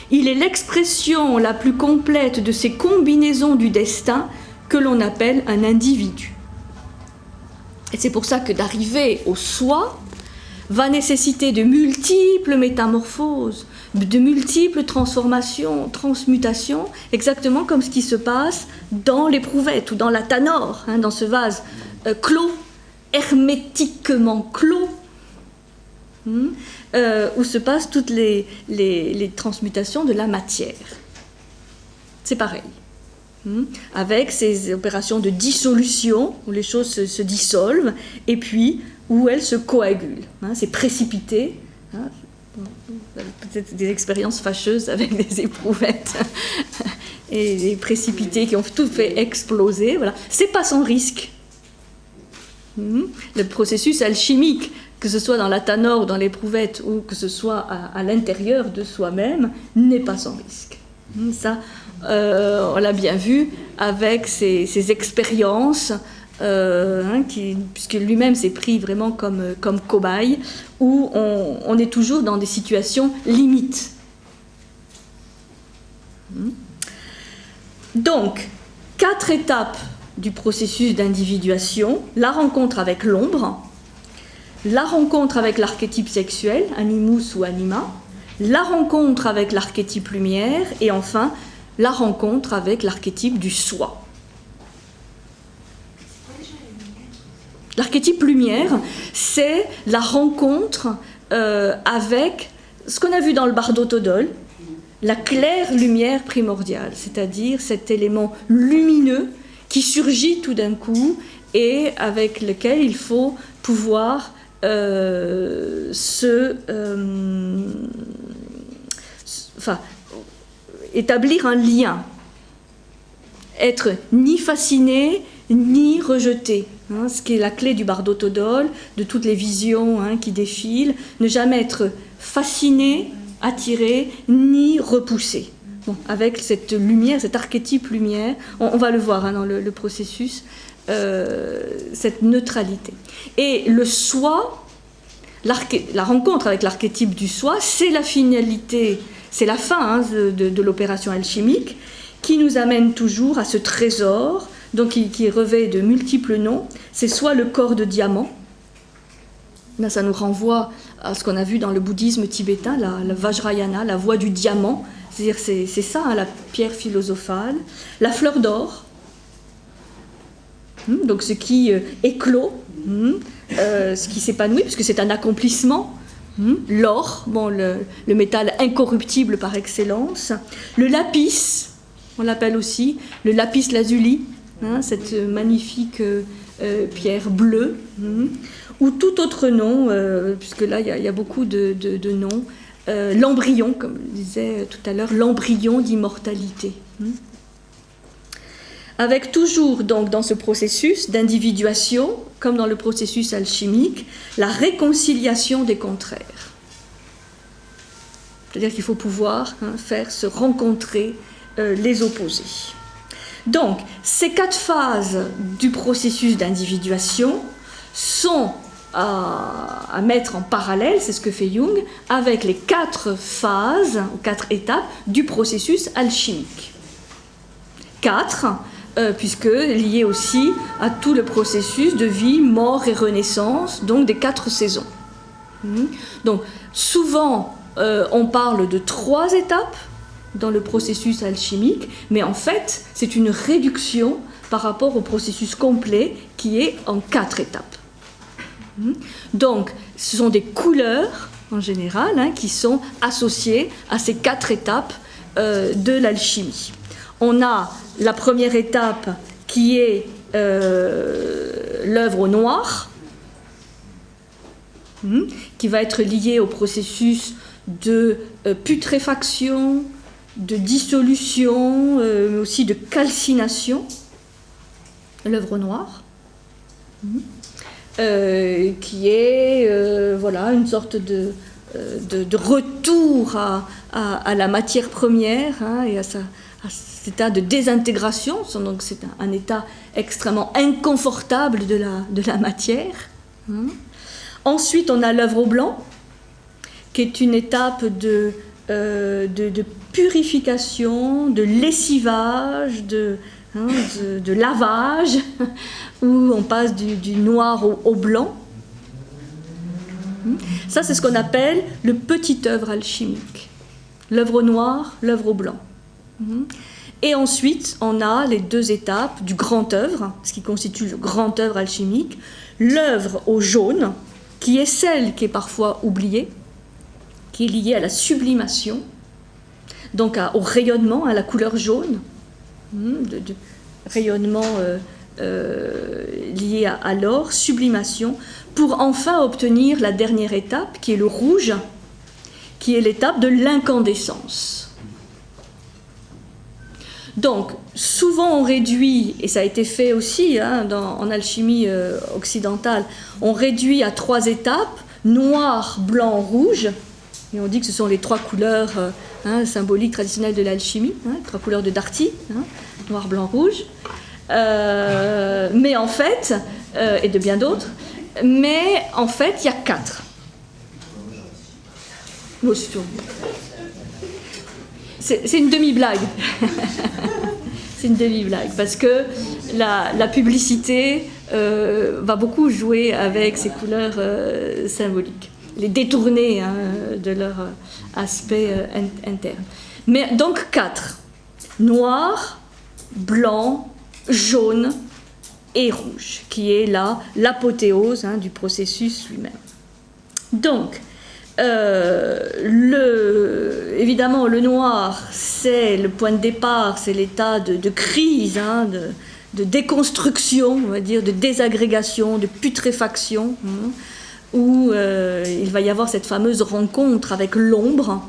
Il est l'expression la plus complète de ces combinaisons du destin que l'on appelle un individu. Et c'est pour ça que d'arriver au soi va nécessiter de multiples métamorphoses, de multiples transformations, transmutations, exactement comme ce qui se passe dans l'éprouvette ou dans la tanor, dans ce vase clos, hermétiquement clos, où se passent toutes les transmutations de la matière. C'est pareil. Avec ces opérations de dissolution, où les choses se dissolvent, et puis où elles se coagulent. C'est précipité. Peut-être des expériences fâcheuses avec des éprouvettes et des précipités qui ont tout fait exploser. Voilà. C'est pas sans risque. Le processus alchimique, que ce soit dans la tanor ou dans l'éprouvette, ou que ce soit à l'intérieur de soi-même, n'est pas sans risque. Ça, on l'a bien vu avec ces expériences, puisque lui-même s'est pris vraiment comme cobaye, où on est toujours dans des situations limites. Donc, 4 étapes du processus d'individuation: la rencontre avec l'ombre, la rencontre avec l'archétype sexuel, animus ou anima, la rencontre avec l'archétype lumière, et enfin la rencontre avec l'archétype du soi. L'archétype lumière, c'est la rencontre avec ce qu'on a vu dans le Bardo Todol, la claire lumière primordiale, c'est-à-dire cet élément lumineux qui surgit tout d'un coup et avec lequel il faut pouvoir établir un lien, être ni fasciné ni rejeté, ce qui est la clé du Bardo Todol, de toutes les visions qui défilent, ne jamais être fasciné, attiré, ni repoussé. Bon, avec cette lumière, cet archétype lumière, on va le voir dans le processus, cette neutralité. Et le soi, la rencontre avec l'archétype du soi, c'est la finalité, c'est la fin de l'opération alchimique, qui nous amène toujours à ce trésor donc qui revêt de multiples noms. C'est soit le corps de diamant, là ça nous renvoie à ce qu'on a vu dans le bouddhisme tibétain, la Vajrayana, la voie du diamant, c'est-à-dire c'est ça, hein, la pierre philosophale, la fleur d'or, donc ce qui éclot, ce qui s'épanouit, puisque c'est un accomplissement. L'or, bon, le métal incorruptible par excellence. Le lapis, on l'appelle aussi le lapis lazuli, hein, cette magnifique pierre bleue, ou tout autre nom, puisque là il y a beaucoup de noms. L'embryon, comme je disais tout à l'heure, l'embryon d'immortalité. Avec toujours donc dans ce processus d'individuation, comme dans le processus alchimique, la réconciliation des contraires. C'est-à-dire qu'il faut pouvoir faire se rencontrer les opposés. Donc, ces 4 phases du processus d'individuation sont à mettre en parallèle, c'est ce que fait Jung, avec les 4 phases, ou 4 étapes du processus alchimique. 4, puisque lié aussi à tout le processus de vie, mort et renaissance, donc des 4 saisons. Donc souvent on parle de 3 étapes dans le processus alchimique, mais en fait c'est une réduction par rapport au processus complet qui est en 4 étapes. Donc ce sont des couleurs en général qui sont associées à ces 4 étapes de l'alchimie. On a la première étape qui est l'œuvre au noir, qui va être liée au processus de putréfaction, de dissolution, mais aussi de calcination, l'œuvre au noir, qui est voilà, une sorte de retour à la matière première et à cet état de désintégration. Donc c'est un état extrêmement inconfortable de la matière. Ensuite, on a l'œuvre au blanc, qui est une étape de purification, de lessivage, de lavage, où on passe du noir au blanc. Ça, c'est ce qu'on appelle le petit œuvre alchimique. L'œuvre au noir, l'œuvre au blanc. Et ensuite, on a les 2 étapes du grand œuvre, ce qui constitue le grand œuvre alchimique, l'œuvre au jaune, qui est celle qui est parfois oubliée, qui est liée à la sublimation, donc au rayonnement, à la couleur jaune, de rayonnement lié à l'or, sublimation, pour enfin obtenir la dernière étape, qui est le rouge, qui est l'étape de l'incandescence. Donc, souvent on réduit, et ça a été fait aussi en alchimie occidentale, on réduit à 3 étapes, noir, blanc, rouge, et on dit que ce sont les 3 couleurs symboliques traditionnelles de l'alchimie, 3 couleurs de Darty, noir, blanc, rouge, mais en fait, et de bien d'autres, mais en fait il y a 4. C'est une demi-blague. C'est une demi-blague, parce que la publicité va beaucoup jouer avec ces couleurs symboliques, les détourner de leur aspect interne. Mais donc 4, noir, blanc, jaune et rouge, qui est là l'apothéose du processus lui-même. Donc, évidemment, le noir, c'est le point de départ, c'est l'état de crise, de déconstruction, on va dire, de désagrégation, de putréfaction, où il va y avoir cette fameuse rencontre avec l'ombre,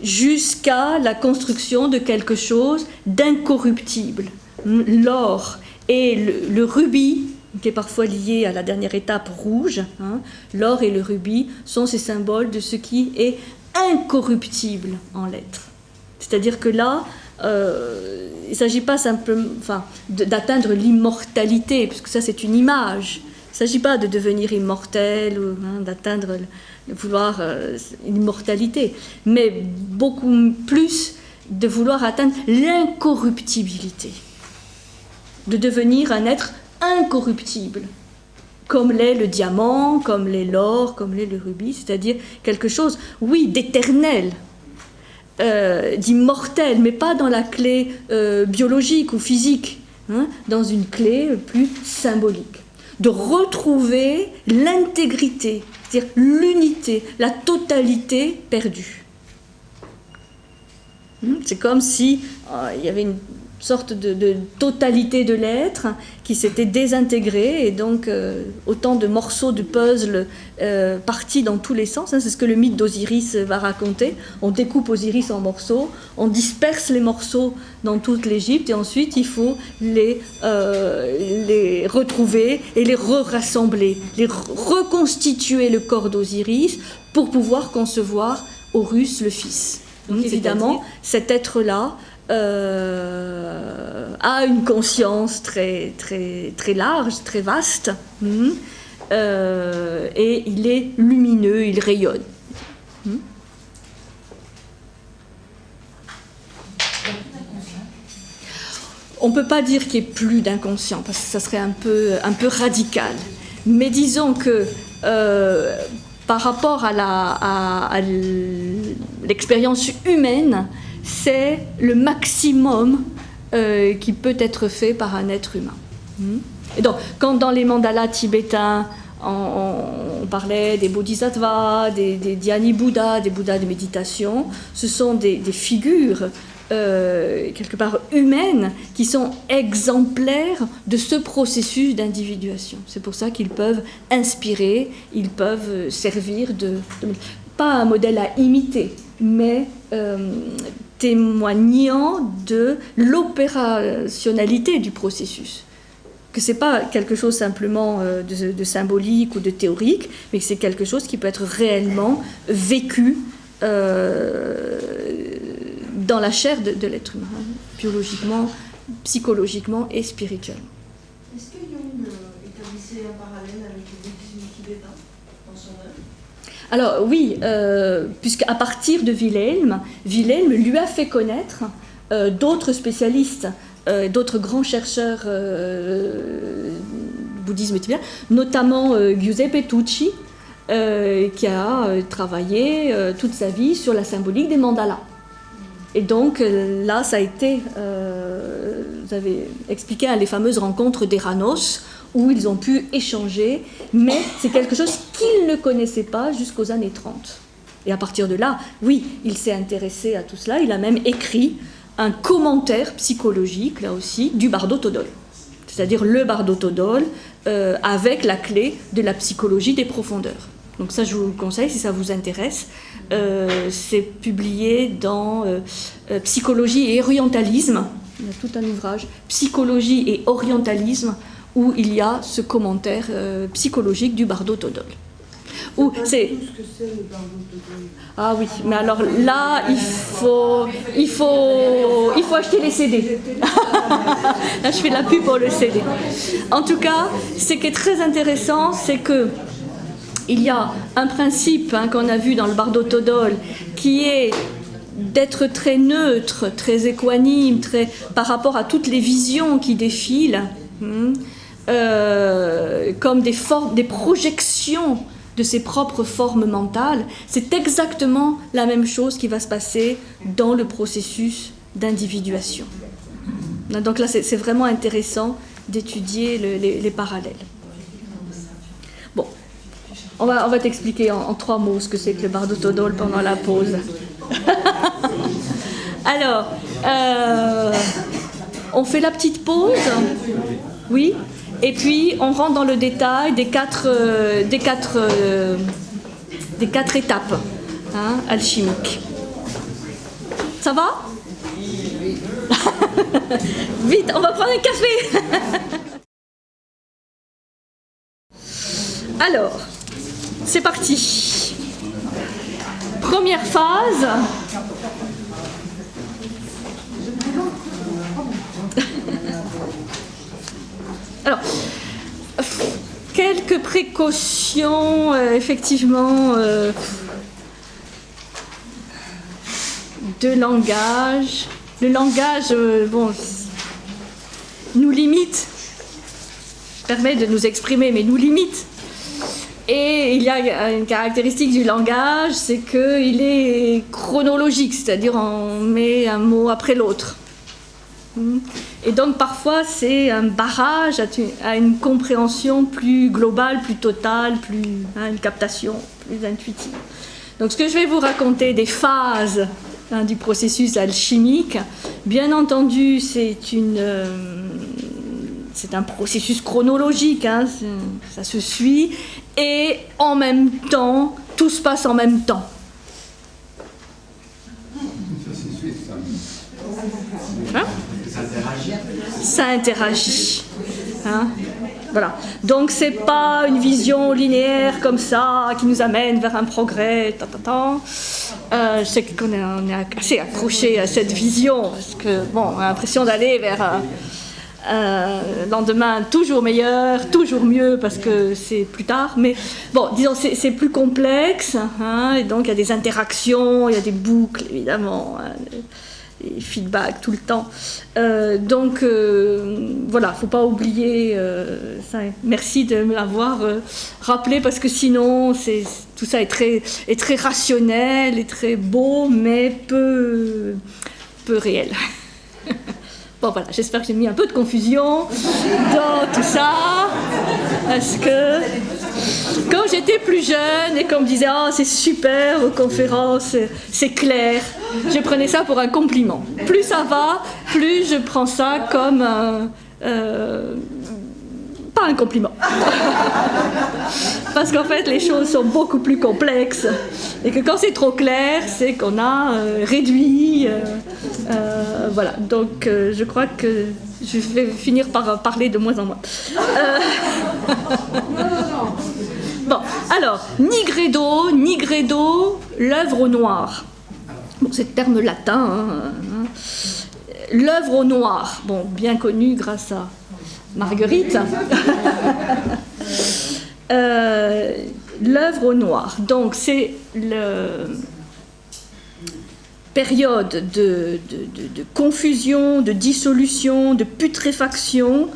jusqu'à la construction de quelque chose d'incorruptible. L'or et le rubis, qui est parfois lié à la dernière étape rouge, l'or et le rubis sont ces symboles de ce qui est incorruptible en l'être. C'est-à-dire que là, il ne s'agit pas simplement d'atteindre l'immortalité, puisque ça c'est une image. Il ne s'agit pas de devenir immortel ou d'atteindre de vouloir l'immortalité, mais beaucoup plus de vouloir atteindre l'incorruptibilité. de devenir un être incorruptible, comme l'est le diamant, comme l'est l'or, comme l'est le rubis, c'est-à-dire quelque chose, oui, d'éternel, d'immortel, mais pas dans la clé biologique ou physique, hein, dans une clé plus symbolique. De retrouver l'intégrité, c'est-à-dire l'unité, la totalité perdue. C'est comme si il y avait une sorte de totalité de l'être qui s'était désintégrée, et donc autant de morceaux de puzzle partis dans tous les sens. Hein, c'est ce que le mythe d'Osiris va raconter. On découpe Osiris en morceaux, on disperse les morceaux dans toute l'Égypte, et ensuite il faut les retrouver et les rassembler, les reconstituer le corps d'Osiris pour pouvoir concevoir Horus le fils. Donc évidemment, cet être-là a une conscience très, très, très large, très vaste, et il est lumineux, il rayonne. On ne peut pas dire qu'il n'y ait plus d'inconscient, parce que ça serait un peu radical. Mais disons que par rapport à l'expérience humaine, c'est le maximum qui peut être fait par un être humain. Et donc, quand dans les mandalas tibétains, on parlait des bodhisattvas, des dhyani Bouddhas, des Bouddhas de méditation, ce sont des figures quelque part humaines qui sont exemplaires de ce processus d'individuation. C'est pour ça qu'ils peuvent inspirer, ils peuvent servir pas un modèle à imiter, mais témoignant de l'opérationnalité du processus. Que ce n'est pas quelque chose simplement de symbolique ou de théorique, mais que c'est quelque chose qui peut être réellement vécu dans la chair de l'être humain, biologiquement, psychologiquement et spirituellement. Est-ce que Jung établissait un parallèle avec le bouddhisme tibétain dans son œuvre ? Alors oui, puisqu'à partir de Wilhelm lui a fait connaître d'autres spécialistes, d'autres grands chercheurs bouddhisme tibétain, notamment Giuseppe Tucci, qui a travaillé toute sa vie sur la symbolique des mandalas. Et donc là, ça a été, vous avez expliqué, les fameuses rencontres d'Eranos, où ils ont pu échanger, mais c'est quelque chose qu'ils ne connaissaient pas jusqu'aux années 30. Et à partir de là, oui, il s'est intéressé à tout cela, il a même écrit un commentaire psychologique, là aussi, du Bardo Todol. C'est-à-dire le Bardo Todol avec la clé de la psychologie des profondeurs. Donc ça, je vous le conseille si ça vous intéresse. C'est publié dans Psychologie et orientalisme. Il y a tout un ouvrage, Psychologie et orientalisme, où il y a ce commentaire psychologique du Bardo Todol. C'est tout ce que c'est le Bardo Todol. Ah oui, mais alors là, il faut acheter les CD. Là, je fais de la pub pour le CD. En tout cas, ce qui est très intéressant, c'est que il y a un principe qu'on a vu dans le Bardo Todol qui est d'être très neutre, très équanime, par rapport à toutes les visions qui défilent, comme des projections de ses propres formes mentales. C'est exactement la même chose qui va se passer dans le processus d'individuation. Donc là, c'est vraiment intéressant d'étudier les parallèles. Bon, on va t'expliquer en 3 mots ce que c'est que le Bardo Todol pendant la pause. Alors, on fait la petite pause, oui, et puis on rentre dans le détail des quatre étapes alchimiques. Ça va ? Vite, on va prendre un café. Alors, c'est parti. Première phase. Alors, quelques précautions, effectivement, de langage. Le langage, bon, nous limite, permet de nous exprimer, mais nous limite. Et il y a une caractéristique du langage, c'est qu'il est chronologique, c'est-à-dire on met un mot après l'autre. Et donc parfois c'est un barrage à une compréhension plus globale, plus totale, une captation plus intuitive. Donc ce que je vais vous raconter des phases du processus alchimique, bien entendu c'est un processus chronologique, ça se suit, et en même temps, tout se passe en même temps. Hein? Ça interagit. Hein? Voilà. Donc c'est pas une vision linéaire comme ça qui nous amène vers un progrès. Je sais qu'on est assez accroché à cette vision parce que bon, on a l'impression d'aller vers lendemain toujours meilleur, toujours mieux parce que c'est plus tard. Mais bon, disons c'est plus complexe. Hein, et donc il y a des interactions, il y a des boucles évidemment. Et feedback tout le temps. Donc voilà, faut pas oublier ça. Merci de me l'avoir rappelé parce que sinon tout ça est très rationnel et très beau, mais peu réel. Bon voilà, j'espère que j'ai mis un peu de confusion dans tout ça, parce que quand j'étais plus jeune et qu'on me disait « Ah, c'est super vos conférences, c'est clair », je prenais ça pour un compliment. Plus ça va, plus je prends ça comme pas un compliment. Parce qu'en fait, les choses sont beaucoup plus complexes et que quand c'est trop clair, c'est qu'on a réduit. Voilà, donc je crois que je vais finir par parler de moins en moins. Bon, alors, Nigredo, l'œuvre au noir. Bon, c'est le terme latin. L'œuvre au noir, bon, bien connu grâce à Marguerite. L'œuvre au noir. Donc, c'est la période de confusion, de dissolution, de putréfaction.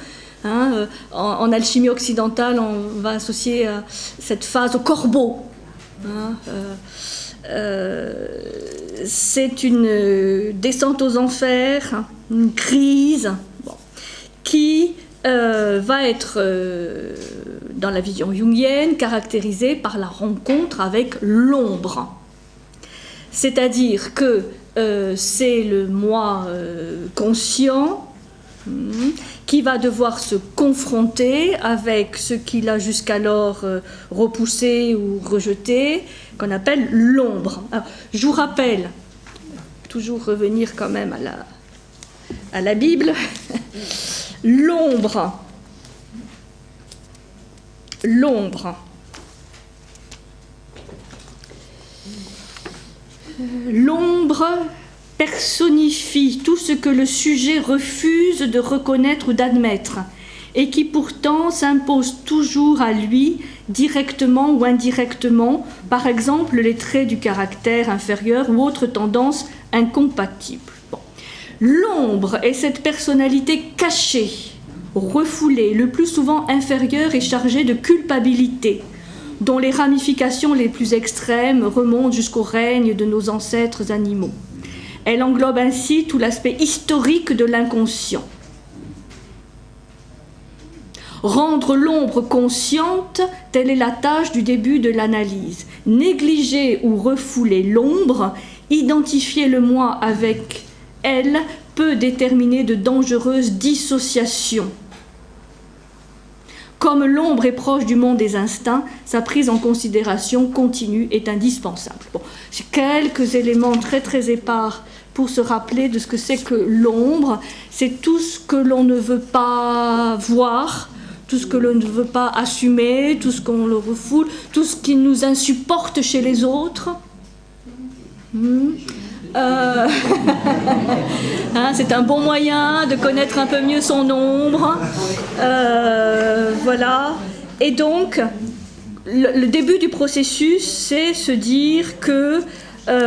Hein, en alchimie occidentale, on va associer cette phase au corbeau. Hein, c'est une descente aux enfers, une crise qui va être, dans la vision jungienne, caractérisée par la rencontre avec l'ombre. C'est-à-dire que c'est le moi conscient qui va devoir se confronter avec ce qu'il a jusqu'alors repoussé ou rejeté, qu'on appelle l'ombre. Alors, je vous rappelle, toujours revenir quand même à la Bible, l'ombre, personnifie tout ce que le sujet refuse de reconnaître ou d'admettre, et qui pourtant s'impose toujours à lui, directement ou indirectement, par exemple les traits du caractère inférieur ou autres tendances incompatibles. Bon. L'ombre est cette personnalité cachée, refoulée, le plus souvent inférieure et chargée de culpabilité, dont les ramifications les plus extrêmes remontent jusqu'au règne de nos ancêtres animaux. Elle englobe ainsi tout l'aspect historique de l'inconscient. Rendre l'ombre consciente, telle est la tâche du début de l'analyse. Négliger ou refouler l'ombre, identifier le moi avec elle, peut déterminer de dangereuses dissociations. Comme l'ombre est proche du monde des instincts, sa prise en considération continue est indispensable. Bon, j'ai quelques éléments très très épars pour se rappeler de ce que c'est que l'ombre. C'est tout ce que l'on ne veut pas voir, tout ce que l'on ne veut pas assumer, tout ce qu'on le refoule, tout ce qui nous insupporte chez les autres. Hein, c'est un bon moyen de connaître un peu mieux son ombre. Voilà. Et donc, le début du processus, c'est se dire que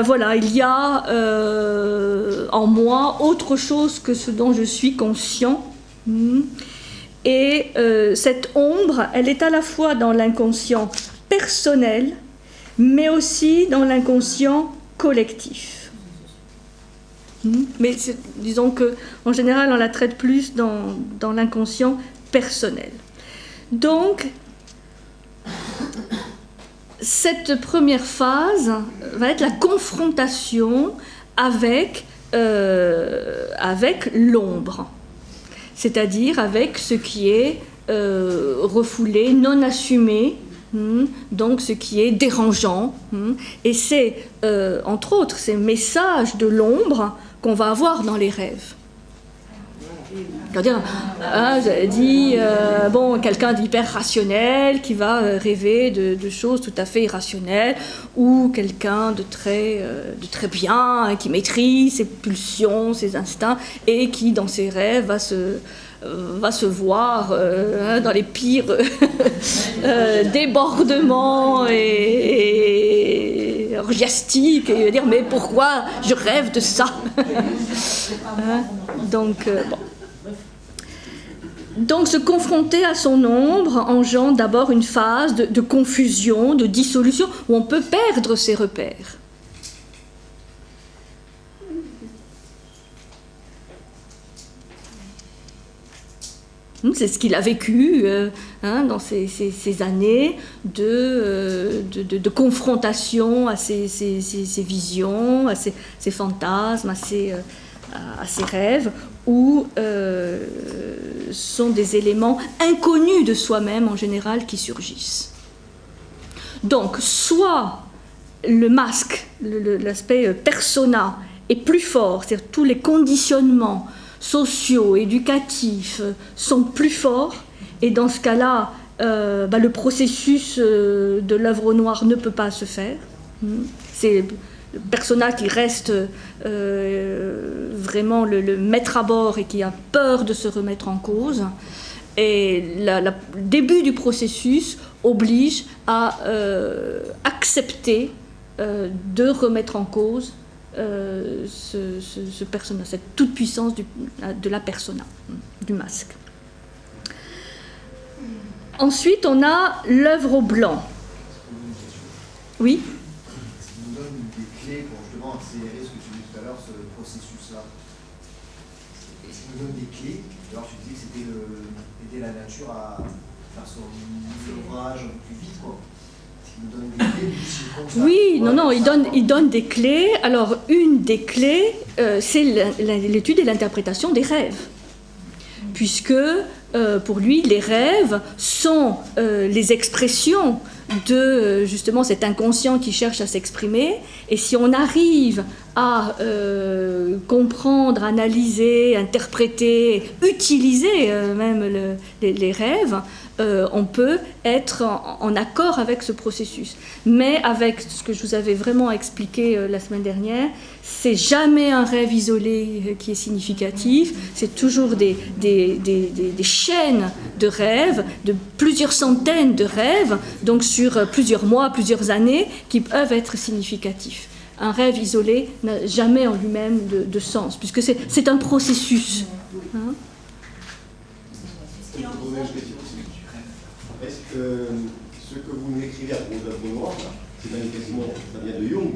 voilà, il y a en moi autre chose que ce dont je suis conscient. Et cette ombre, elle est à la fois dans l'inconscient personnel, mais aussi dans l'inconscient collectif. Mais disons qu'en général, on la traite plus dans l'inconscient personnel. Donc, cette première phase va être la confrontation avec l'ombre, c'est-à-dire avec ce qui est refoulé, non assumé, donc ce qui est dérangeant. Et c'est, entre autres, ces messages de l'ombre qu'on va avoir dans les rêves. C'est-à-dire, j'avais dit, quelqu'un d'hyper rationnel qui va rêver de choses tout à fait irrationnelles, ou quelqu'un de très bien, qui maîtrise ses pulsions, ses instincts, et qui, dans ses rêves, va se voir dans les pires débordements et orgiastiques, et dire, mais pourquoi je rêve de ça? Donc, se confronter à son ombre engendre d'abord une phase de confusion, de dissolution, où on peut perdre ses repères. C'est ce qu'il a vécu dans ces années de confrontation à ses visions, à ses fantasmes, à ses rêves, où sont des éléments inconnus de soi-même en général qui surgissent. Donc, soit le masque, l'aspect persona, est plus fort, c'est-à-dire tous les conditionnements sociaux, éducatifs sont plus forts, et dans ce cas-là, le processus de l'œuvre au noir ne peut pas se faire. C'est le persona qui reste vraiment le maître à bord et qui a peur de se remettre en cause. Et le début du processus oblige à accepter de remettre en cause ce persona, cette toute-puissance de la persona, du masque. Ensuite, on a l'œuvre au blanc. Oui ? Est-ce qu'il nous donne des clés pour justement accélérer ce que tu dis tout à l'heure, ce processus-là? Est-ce qu'il nous donne des clés? Alors tu dis que c'était aider la nature à faire son ouvrage plus vite, quoi. Oui, non, il donne des clés. Alors, une des clés, c'est l'étude et l'interprétation des rêves. Puisque, pour lui, les rêves sont les expressions de, justement, cet inconscient qui cherche à s'exprimer. Et si on arrive à comprendre, analyser, interpréter, utiliser même les rêves, on peut être en accord avec ce processus. Mais avec ce que je vous avais vraiment expliqué la semaine dernière, c'est jamais un rêve isolé qui est significatif, c'est toujours des chaînes de rêves, de plusieurs centaines de rêves, donc sur plusieurs mois, plusieurs années, qui peuvent être significatifs. Un rêve isolé n'a jamais en lui-même de sens, puisque c'est un processus. Est-ce que ce que vous m'écrivez à propos de l'œuvre noire, c'est manifestement, ça vient de Jung,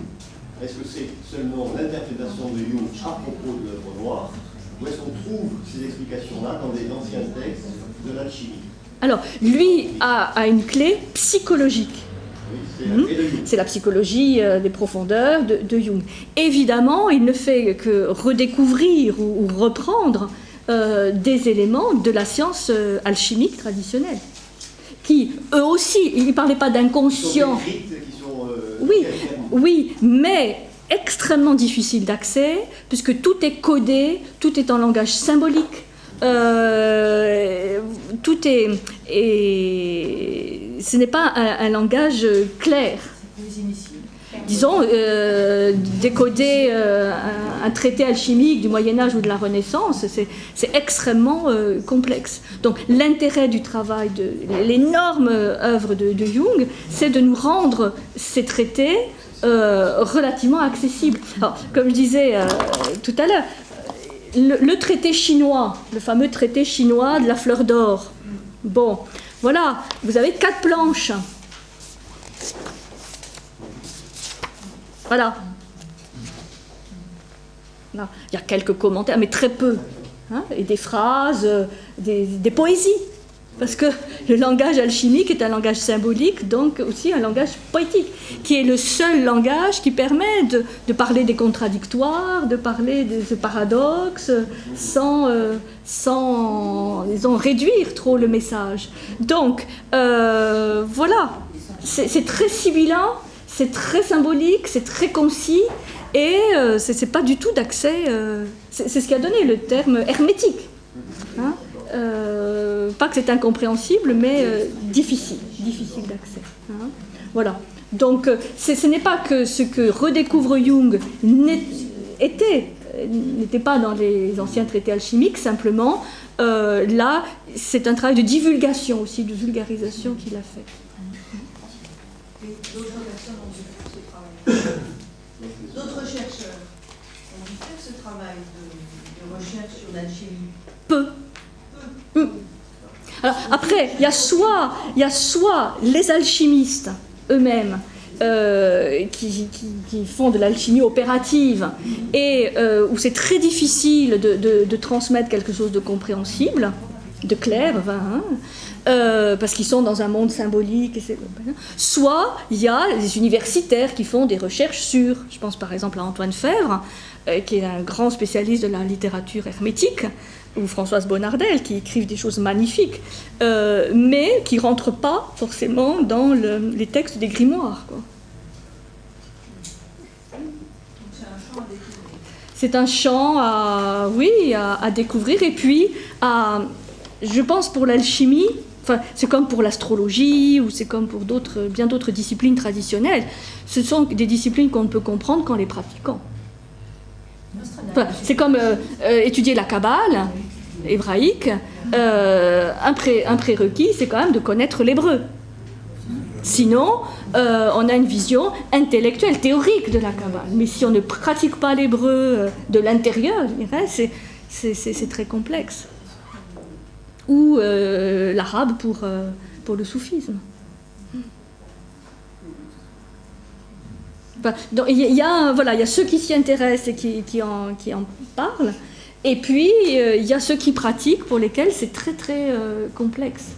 est-ce que c'est seulement l'interprétation de Jung à propos de l'œuvre noire, ou est-ce qu'on trouve ces explications-là dans des anciens textes de l'alchimie? Alors, lui a une clé psychologique. C'est la psychologie des profondeurs de Jung. Évidemment, il ne fait que redécouvrir ou reprendre des éléments de la science alchimique traditionnelle, qui, eux aussi, ils ne parlaient pas d'inconscient. Oui, mais extrêmement difficile d'accès, puisque tout est codé, tout est en langage symbolique, tout est... Et ce n'est pas un langage clair. Disons, décoder un traité alchimique du Moyen-Âge ou de la Renaissance, c'est extrêmement complexe. Donc l'intérêt du travail, de l'énorme œuvre de Jung, c'est de nous rendre ces traités relativement accessibles. Alors, comme je disais tout à l'heure, le traité chinois, le fameux traité chinois de la fleur d'or. Bon, voilà, vous avez 4 planches. Voilà. Là, il y a quelques commentaires, mais très peu. Hein, et des phrases, des poésies. Parce que le langage alchimique est un langage symbolique, donc aussi un langage poétique, qui est le seul langage qui permet de parler des contradictoires, de parler des paradoxes, sans disons, réduire trop le message. Donc, voilà, c'est très sibyllin, c'est très symbolique, c'est très concis, et c'est pas du tout d'accès, c'est ce qui a donné le terme hermétique. Hein, pas que c'est incompréhensible, mais difficile d'accès. Hein. Voilà. Donc, ce n'est pas que ce que redécouvre Jung n'était pas dans les anciens traités alchimiques, simplement, là, c'est un travail de divulgation aussi, de vulgarisation qu'il a fait. Et d'autres personnes ont dû faire ce travail. D'autres chercheurs ont dû faire ce travail de recherche sur l'alchimie. Peu. Alors, après, il y a soit les alchimistes eux-mêmes qui font de l'alchimie opérative et où c'est très difficile de transmettre quelque chose de compréhensible, de clair, parce qu'ils sont dans un monde symbolique. Soit il y a les universitaires qui font des recherches sur, je pense par exemple à Antoine Fèvre, qui est un grand spécialiste de la littérature hermétique, ou Françoise Bonnardel, qui écrivent des choses magnifiques, mais qui ne rentrent pas forcément dans les textes des grimoires, quoi. C'est un champ à découvrir, et puis, je pense pour l'alchimie, enfin, c'est comme pour l'astrologie, ou c'est comme pour bien d'autres disciplines traditionnelles, ce sont des disciplines qu'on ne peut comprendre qu'en les pratiquant. Enfin, c'est comme étudier la Kabbale hébraïque, un prérequis, c'est quand même de connaître l'hébreu. Sinon, on a une vision intellectuelle, théorique de la Kabbale. Mais si on ne pratique pas l'hébreu de l'intérieur, c'est très complexe. Ou l'arabe pour le soufisme. Donc, il y a ceux qui s'y intéressent et qui en parlent, et puis il y a ceux qui pratiquent pour lesquels c'est très très complexe.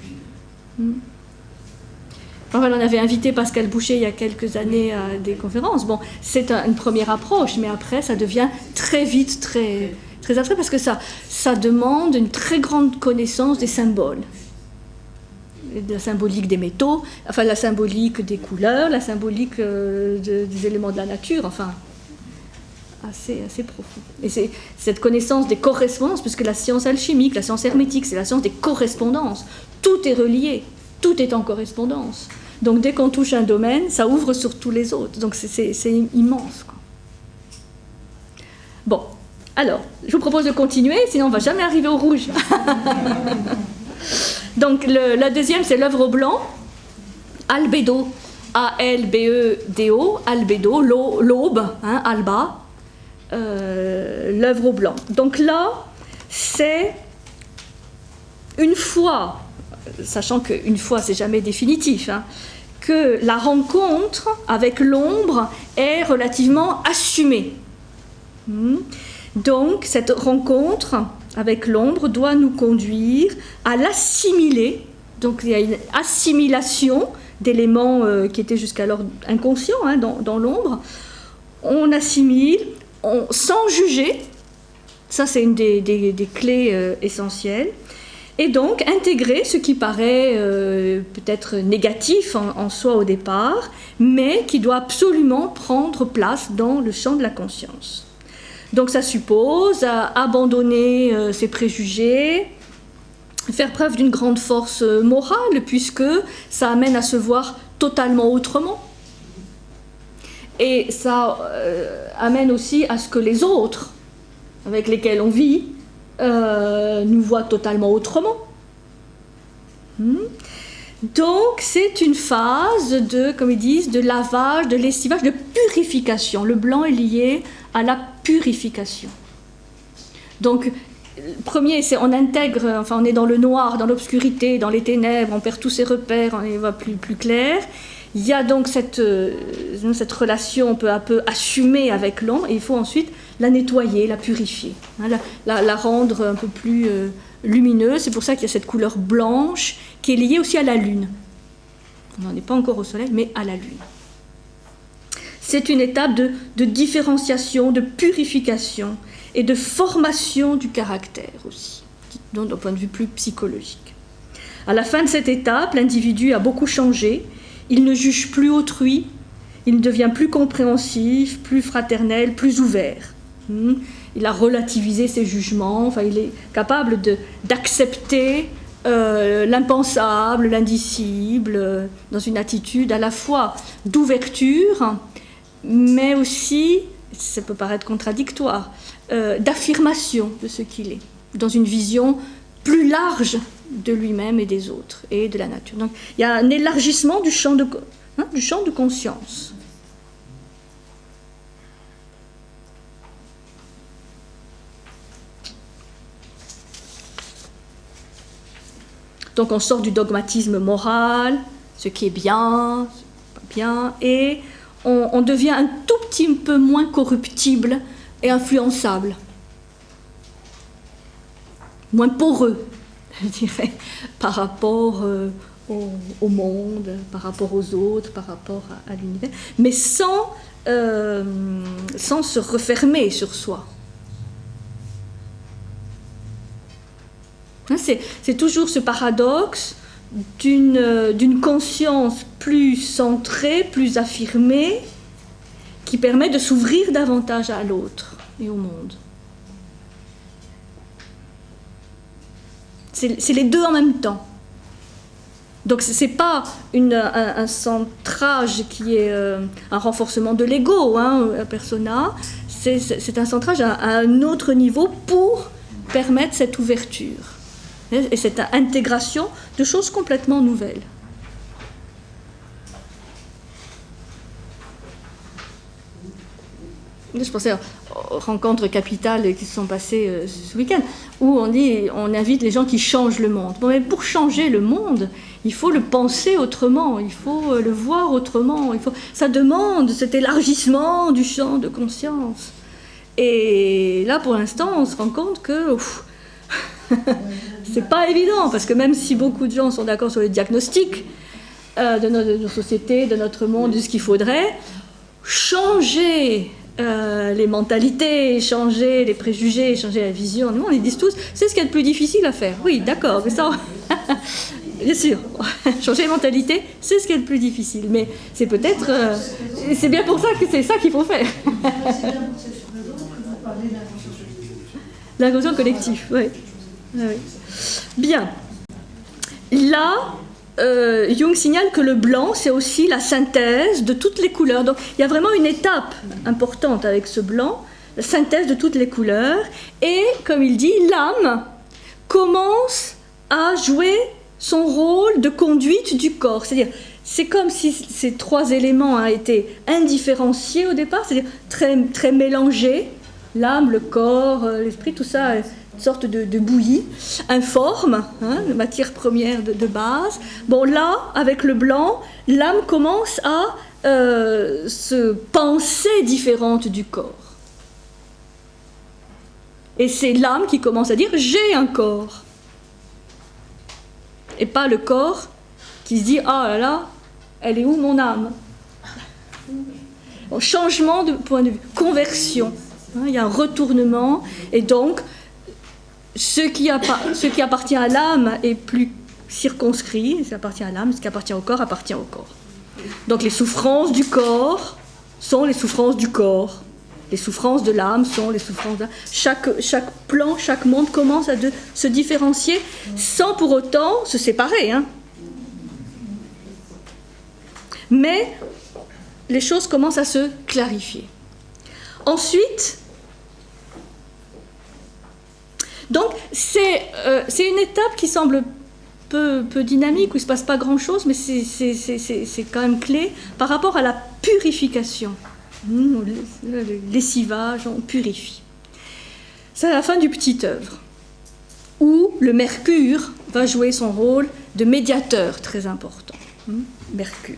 Enfin, on avait invité Pascal Boucher il y a quelques années à des conférences. Bon, c'est une première approche, mais après ça devient très vite très abstrait parce que ça demande une très grande connaissance des symboles. De la symbolique des métaux, enfin la symbolique des couleurs, la symbolique des éléments de la nature, enfin assez profond. Et c'est cette connaissance des correspondances, puisque la science alchimique, la science hermétique, c'est la science des correspondances. Tout est relié, tout est en correspondance. Donc dès qu'on touche un domaine, ça ouvre sur tous les autres. Donc c'est immense, quoi. Bon, alors, je vous propose de continuer, sinon on ne va jamais arriver au rouge. Donc la deuxième, c'est l'œuvre au blanc, albédo, A-L-B-E-D-O, albédo, l'aube, hein, alba, l'œuvre au blanc. Donc là, c'est une fois, sachant qu'une fois, c'est jamais définitif, hein, que la rencontre avec l'ombre est relativement assumée. Donc, cette rencontre avec l'ombre doit nous conduire à l'assimiler. Donc il y a une assimilation d'éléments qui étaient jusqu'alors inconscients, hein, dans l'ombre. On assimile sans juger, ça c'est une des clés essentielles, et donc intégrer ce qui paraît peut-être négatif en soi au départ, mais qui doit absolument prendre place dans le champ de la conscience. Donc ça suppose abandonner ses préjugés, faire preuve d'une grande force morale, puisque ça amène à se voir totalement autrement. Et ça amène aussi à ce que les autres, avec lesquels on vit, nous voient totalement autrement. Donc c'est une phase de, comme ils disent, de lavage, de lessivage, de purification. Le blanc est lié à la purification. Donc, le premier, c'est on intègre, enfin on est dans le noir, dans l'obscurité, dans les ténèbres, on perd tous ses repères, on y voit plus clair. Il y a donc cette relation peu à peu assumée avec l'ombre, et il faut ensuite la nettoyer, la purifier, hein, la rendre un peu plus lumineuse. C'est pour ça qu'il y a cette couleur blanche qui est liée aussi à la lune. On n'en est pas encore au soleil, mais à la lune. C'est une étape de différenciation, de purification et de formation du caractère aussi, donc d'un point de vue plus psychologique. À la fin de cette étape, l'individu a beaucoup changé. Il ne juge plus autrui, il devient plus compréhensif, plus fraternel, plus ouvert. Il a relativisé ses jugements, enfin, il est capable d'accepter l'impensable, l'indicible, dans une attitude à la fois d'ouverture, mais aussi, ça peut paraître contradictoire, d'affirmation de ce qu'il est, dans une vision plus large de lui-même et des autres, et de la nature. Donc il y a un élargissement du champ de conscience. Donc on sort du dogmatisme moral, ce qui est bien, ce qui n'est pas bien, et on devient un tout petit peu moins corruptible et influençable. Moins poreux, je dirais, par rapport au monde, par rapport aux autres, par rapport à l'univers, mais sans se refermer sur soi. C'est toujours ce paradoxe d'une conscience plus centrée, plus affirmée, qui permet de s'ouvrir davantage à l'autre et au monde. C'est les deux en même temps. Donc ce n'est pas un centrage qui est un renforcement de l'ego, un persona, c'est un centrage à un autre niveau pour permettre cette ouverture et cette intégration de choses complètement nouvelles. Je pensais aux rencontres capitales qui se sont passées ce week-end, où on invite les gens qui changent le monde. Bon, mais pour changer le monde, il faut le penser autrement, il faut le voir autrement. Ça demande cet élargissement du champ de conscience. Et là, pour l'instant, on se rend compte que c'est pas évident, parce que même si beaucoup de gens sont d'accord sur le diagnostic de notre société, de notre monde, de ce qu'il faudrait, changer les mentalités, changer les préjugés, changer la vision. Nous, on les dit tous, c'est ce qu'il y a de plus difficile à faire. Oui, d'accord, mais ça, bien sûr, changer les mentalités, c'est ce qu'il y a de plus difficile. Mais c'est peut-être, c'est bien pour ça que c'est ça qu'il faut faire. L'inconscient collectif, oui. Bien. Là, Jung signale que le blanc, c'est aussi la synthèse de toutes les couleurs. Donc, il y a vraiment une étape importante avec ce blanc, la synthèse de toutes les couleurs. Et, comme il dit, l'âme commence à jouer son rôle de conduite du corps. C'est-à-dire, c'est comme si ces trois éléments étaient indifférenciés au départ, c'est-à-dire très, très mélangés. L'âme, le corps, l'esprit, tout ça, une sorte de bouillie informe, de matière première de base. Bon, là, avec le blanc, l'âme commence à se penser différente du corps. Et c'est l'âme qui commence à dire « j'ai un corps ». Et pas le corps qui se dit « ah là là, elle est où mon âme ?» Bon, changement de point de vue, conversion. Il y a un retournement, et donc ce qui appartient à l'âme est plus circonscrit, ce qui appartient à l'âme, ce qui appartient au corps appartient au corps. Donc les souffrances du corps sont les souffrances du corps, les souffrances de l'âme sont les souffrances de l'âme. Chaque plan, chaque monde commence à se différencier sans pour autant se séparer. Mais les choses commencent à se clarifier. Ensuite, donc c'est une étape qui semble peu dynamique, où il ne se passe pas grand-chose, mais c'est quand même clé par rapport à la purification. Le lessivage, on purifie. C'est à la fin du petit œuvre, où le Mercure va jouer son rôle de médiateur très important. Mercure.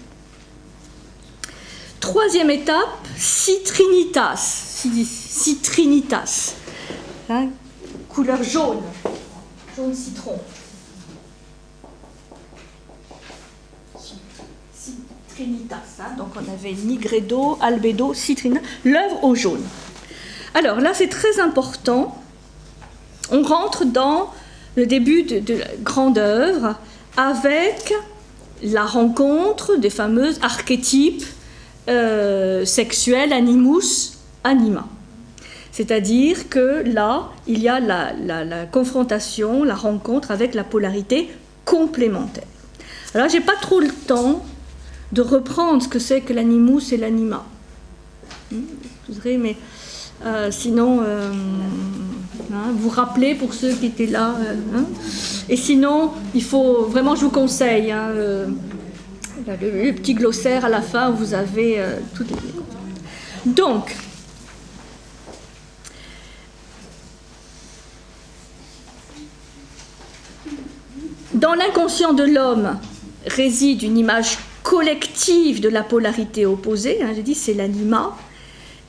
Troisième étape, citrinitas. Citrinitas. Hein, couleur jaune. Jaune citron. Citrinitas. Hein, donc on avait nigredo, albedo, citrina. L'œuvre au jaune. Alors là, c'est très important. On rentre dans le début de la grande œuvre avec la rencontre des fameux archétypes sexuels, animus, anima. C'est-à-dire que là, il y a la confrontation, la rencontre avec la polarité complémentaire. Alors, je n'ai pas trop le temps de reprendre ce que c'est que l'animus et l'anima. Mais sinon, vous rappelez pour ceux qui étaient là. Et sinon, il faut vraiment, je vous conseille, le petit glossaire à la fin où vous avez toutes les... Donc, dans l'inconscient de l'homme réside une image collective de la polarité opposée. J'ai dit c'est l'anima.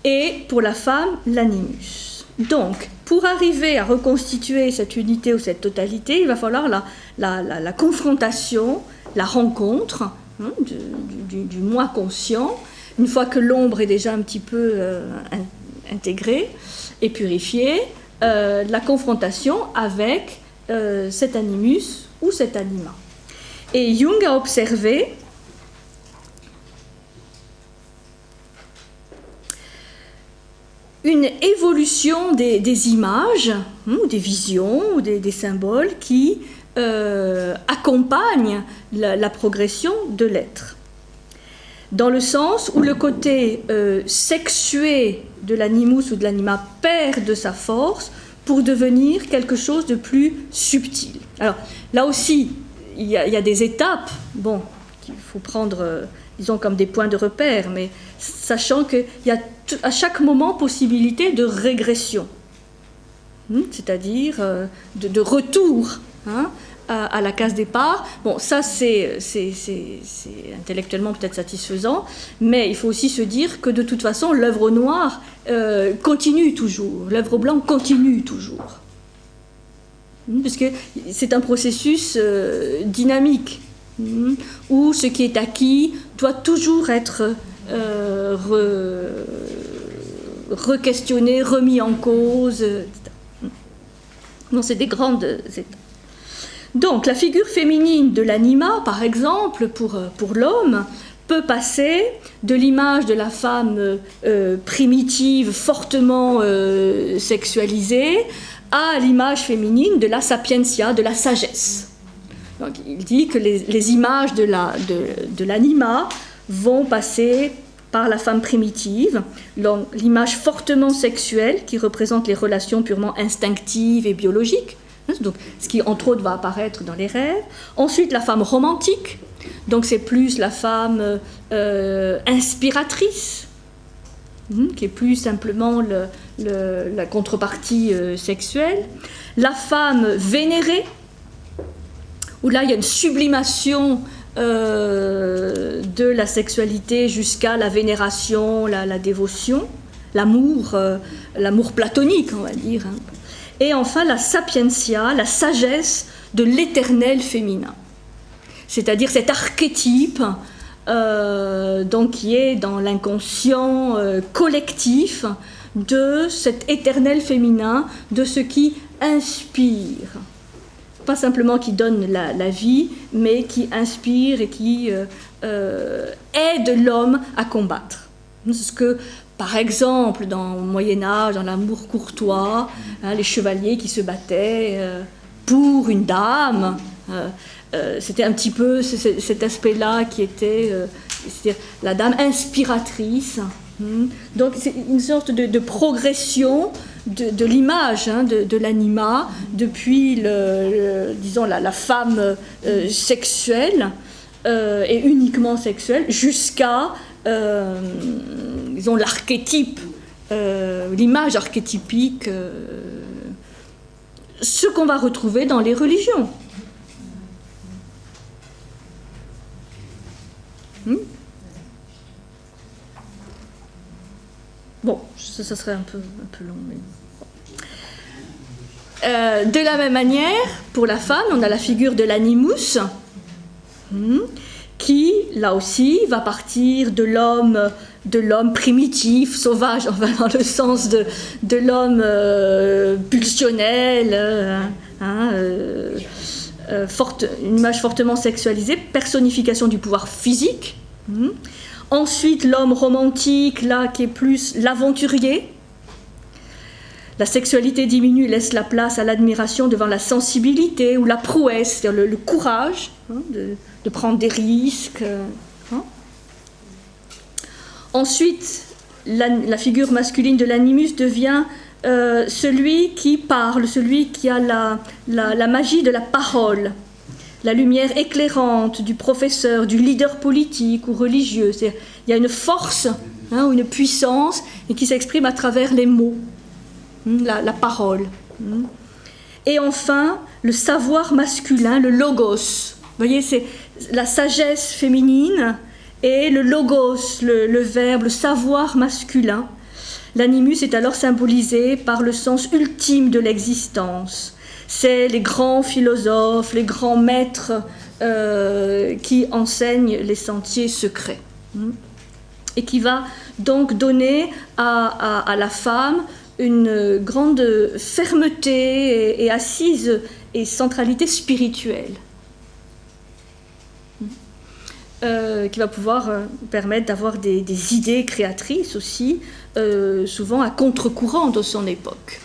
Et pour la femme, l'animus. Donc, pour arriver à reconstituer cette unité ou cette totalité, il va falloir la confrontation, la rencontre du moi conscient, une fois que l'ombre est déjà un petit peu intégrée et purifiée, la confrontation avec cet animus ou cet anima. Et Jung a observé une évolution des images, ou des visions, ou des symboles qui accompagnent la progression de l'être. Dans le sens où le côté sexué de l'animus ou de l'anima perd de sa force pour devenir quelque chose de plus subtil. Alors là aussi, il y a des étapes, qu'il faut prendre, disons, comme des points de repère, mais sachant qu'il y a à chaque moment possibilité de régression, c'est-à-dire de retour à la case départ. Ça c'est intellectuellement peut-être satisfaisant, mais il faut aussi se dire que de toute façon l'œuvre au noir continue toujours, l'œuvre au blanc continue toujours, parce que c'est un processus dynamique, où ce qui est acquis doit toujours être re-questionné, remis en cause, etc. Non, c'est des grandes étapes. Donc, la figure féminine de l'anima, par exemple, pour l'homme, peut passer de l'image de la femme primitive, fortement sexualisée, à l'image féminine de la sapientia, de la sagesse. Donc, il dit que les images de l'anima vont passer par la femme primitive, l'image fortement sexuelle qui représente les relations purement instinctives et biologiques, donc ce qui entre autres va apparaître dans les rêves. Ensuite la femme romantique, donc c'est plus la femme inspiratrice, qui est plus simplement la contrepartie sexuelle. La femme vénérée, où là il y a une sublimation de la sexualité jusqu'à la vénération, la dévotion, l'amour platonique, on va dire. Et enfin la sapientia, la sagesse de l'éternel féminin, c'est-à-dire cet archétype donc qui est dans l'inconscient collectif de cet éternel féminin, de ce qui inspire. Pas simplement qui donne la vie, mais qui inspire et qui aide l'homme à combattre. C'est ce que, par exemple, dans le Moyen-Âge, dans l'amour courtois, les chevaliers qui se battaient pour une dame, c'était un petit peu cet aspect-là qui était c'est-à-dire la dame inspiratrice. Donc c'est une sorte de progression de l'image de l'anima depuis disons la femme sexuelle et uniquement sexuelle jusqu'à disons l'archétype, l'image archétypique ce qu'on va retrouver dans les religions. Bon, ça serait un peu long. Mais... de la même manière, pour la femme, on a la figure de l'animus, qui, là aussi, va partir de l'homme primitif, sauvage, enfin, dans le sens de l'homme pulsionnel, une image fortement sexualisée, personnification du pouvoir physique. Ensuite, l'homme romantique, là, qui est plus l'aventurier. La sexualité diminue, laisse la place à l'admiration devant la sensibilité ou la prouesse, c'est-à-dire le courage de prendre des risques. Ensuite, la figure masculine de l'animus devient celui qui parle, celui qui a la magie de la parole, la lumière éclairante du professeur, du leader politique ou religieux. Il y a une force ou une puissance et qui s'exprime à travers les mots, la parole. Et enfin, le savoir masculin, le logos. Vous voyez, c'est la sagesse féminine et le logos, le verbe, le savoir masculin. L'animus est alors symbolisé par le sens ultime de l'existence. C'est les grands philosophes, les grands maîtres qui enseignent les sentiers secrets. Et qui va donc donner à la femme une grande fermeté et assise et centralité spirituelle. Qui va pouvoir permettre d'avoir des idées créatrices aussi, souvent à contre-courant de son époque.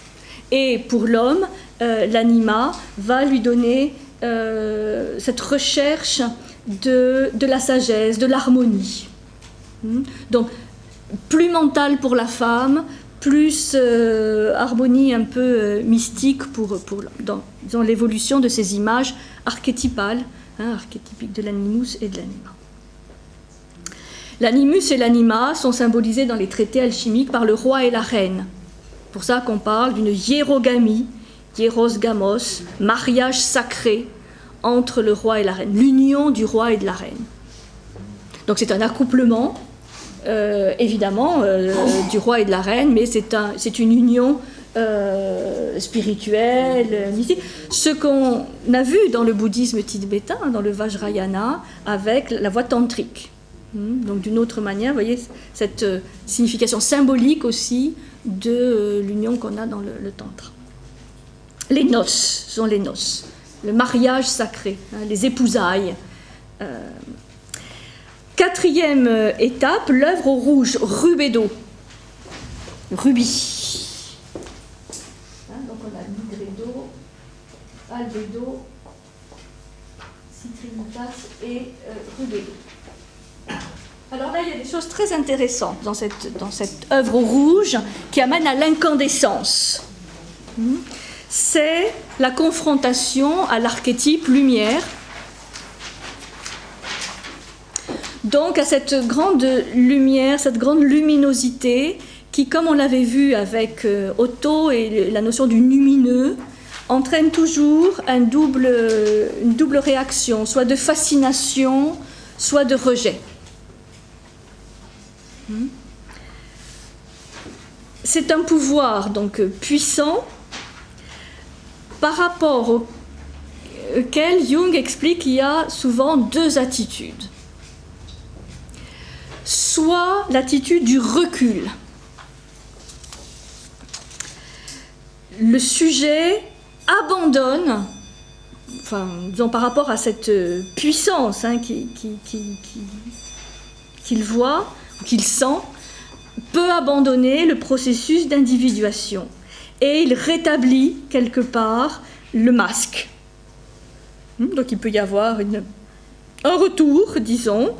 Et pour l'homme, l'anima va lui donner cette recherche de la sagesse, de l'harmonie. Donc, plus mentale pour la femme, plus harmonie un peu mystique pour dans l'évolution de ces images archétypales, archétypiques de l'animus et de l'anima. L'animus et l'anima sont symbolisés dans les traités alchimiques par le roi et la reine. C'est pour ça qu'on parle d'une hiérogamie, hieros gamos, mariage sacré entre le roi et la reine, l'union du roi et de la reine. Donc c'est un accouplement, évidemment, du roi et de la reine, mais c'est une union spirituelle, mystique. Ce qu'on a vu dans le bouddhisme tibétain, dans le Vajrayana, avec la voie tantrique. Donc d'une autre manière, vous voyez cette signification symbolique aussi de l'union qu'on a dans le tantra. Les noces sont les noces, le mariage sacré, les épousailles. Quatrième étape, l'œuvre au rouge, rubédo, rubis. Donc on a nigredo, albedo, citrinitas et rubédo. Alors là, il y a des choses très intéressantes dans cette œuvre au rouge qui amène à l'incandescence. C'est la confrontation à l'archétype lumière. Donc à cette grande lumière, cette grande luminosité qui, comme on l'avait vu avec Otto et la notion du lumineux, entraîne toujours une double réaction, soit de fascination, soit de rejet. C'est un pouvoir donc puissant par rapport auquel Jung explique qu'il y a souvent deux attitudes. Soit l'attitude du recul. Le sujet abandonne, enfin, disons par rapport à cette puissance qu'il voit, qu'il sent, peut abandonner le processus d'individuation. Et il rétablit quelque part le masque. Donc il peut y avoir un retour, disons,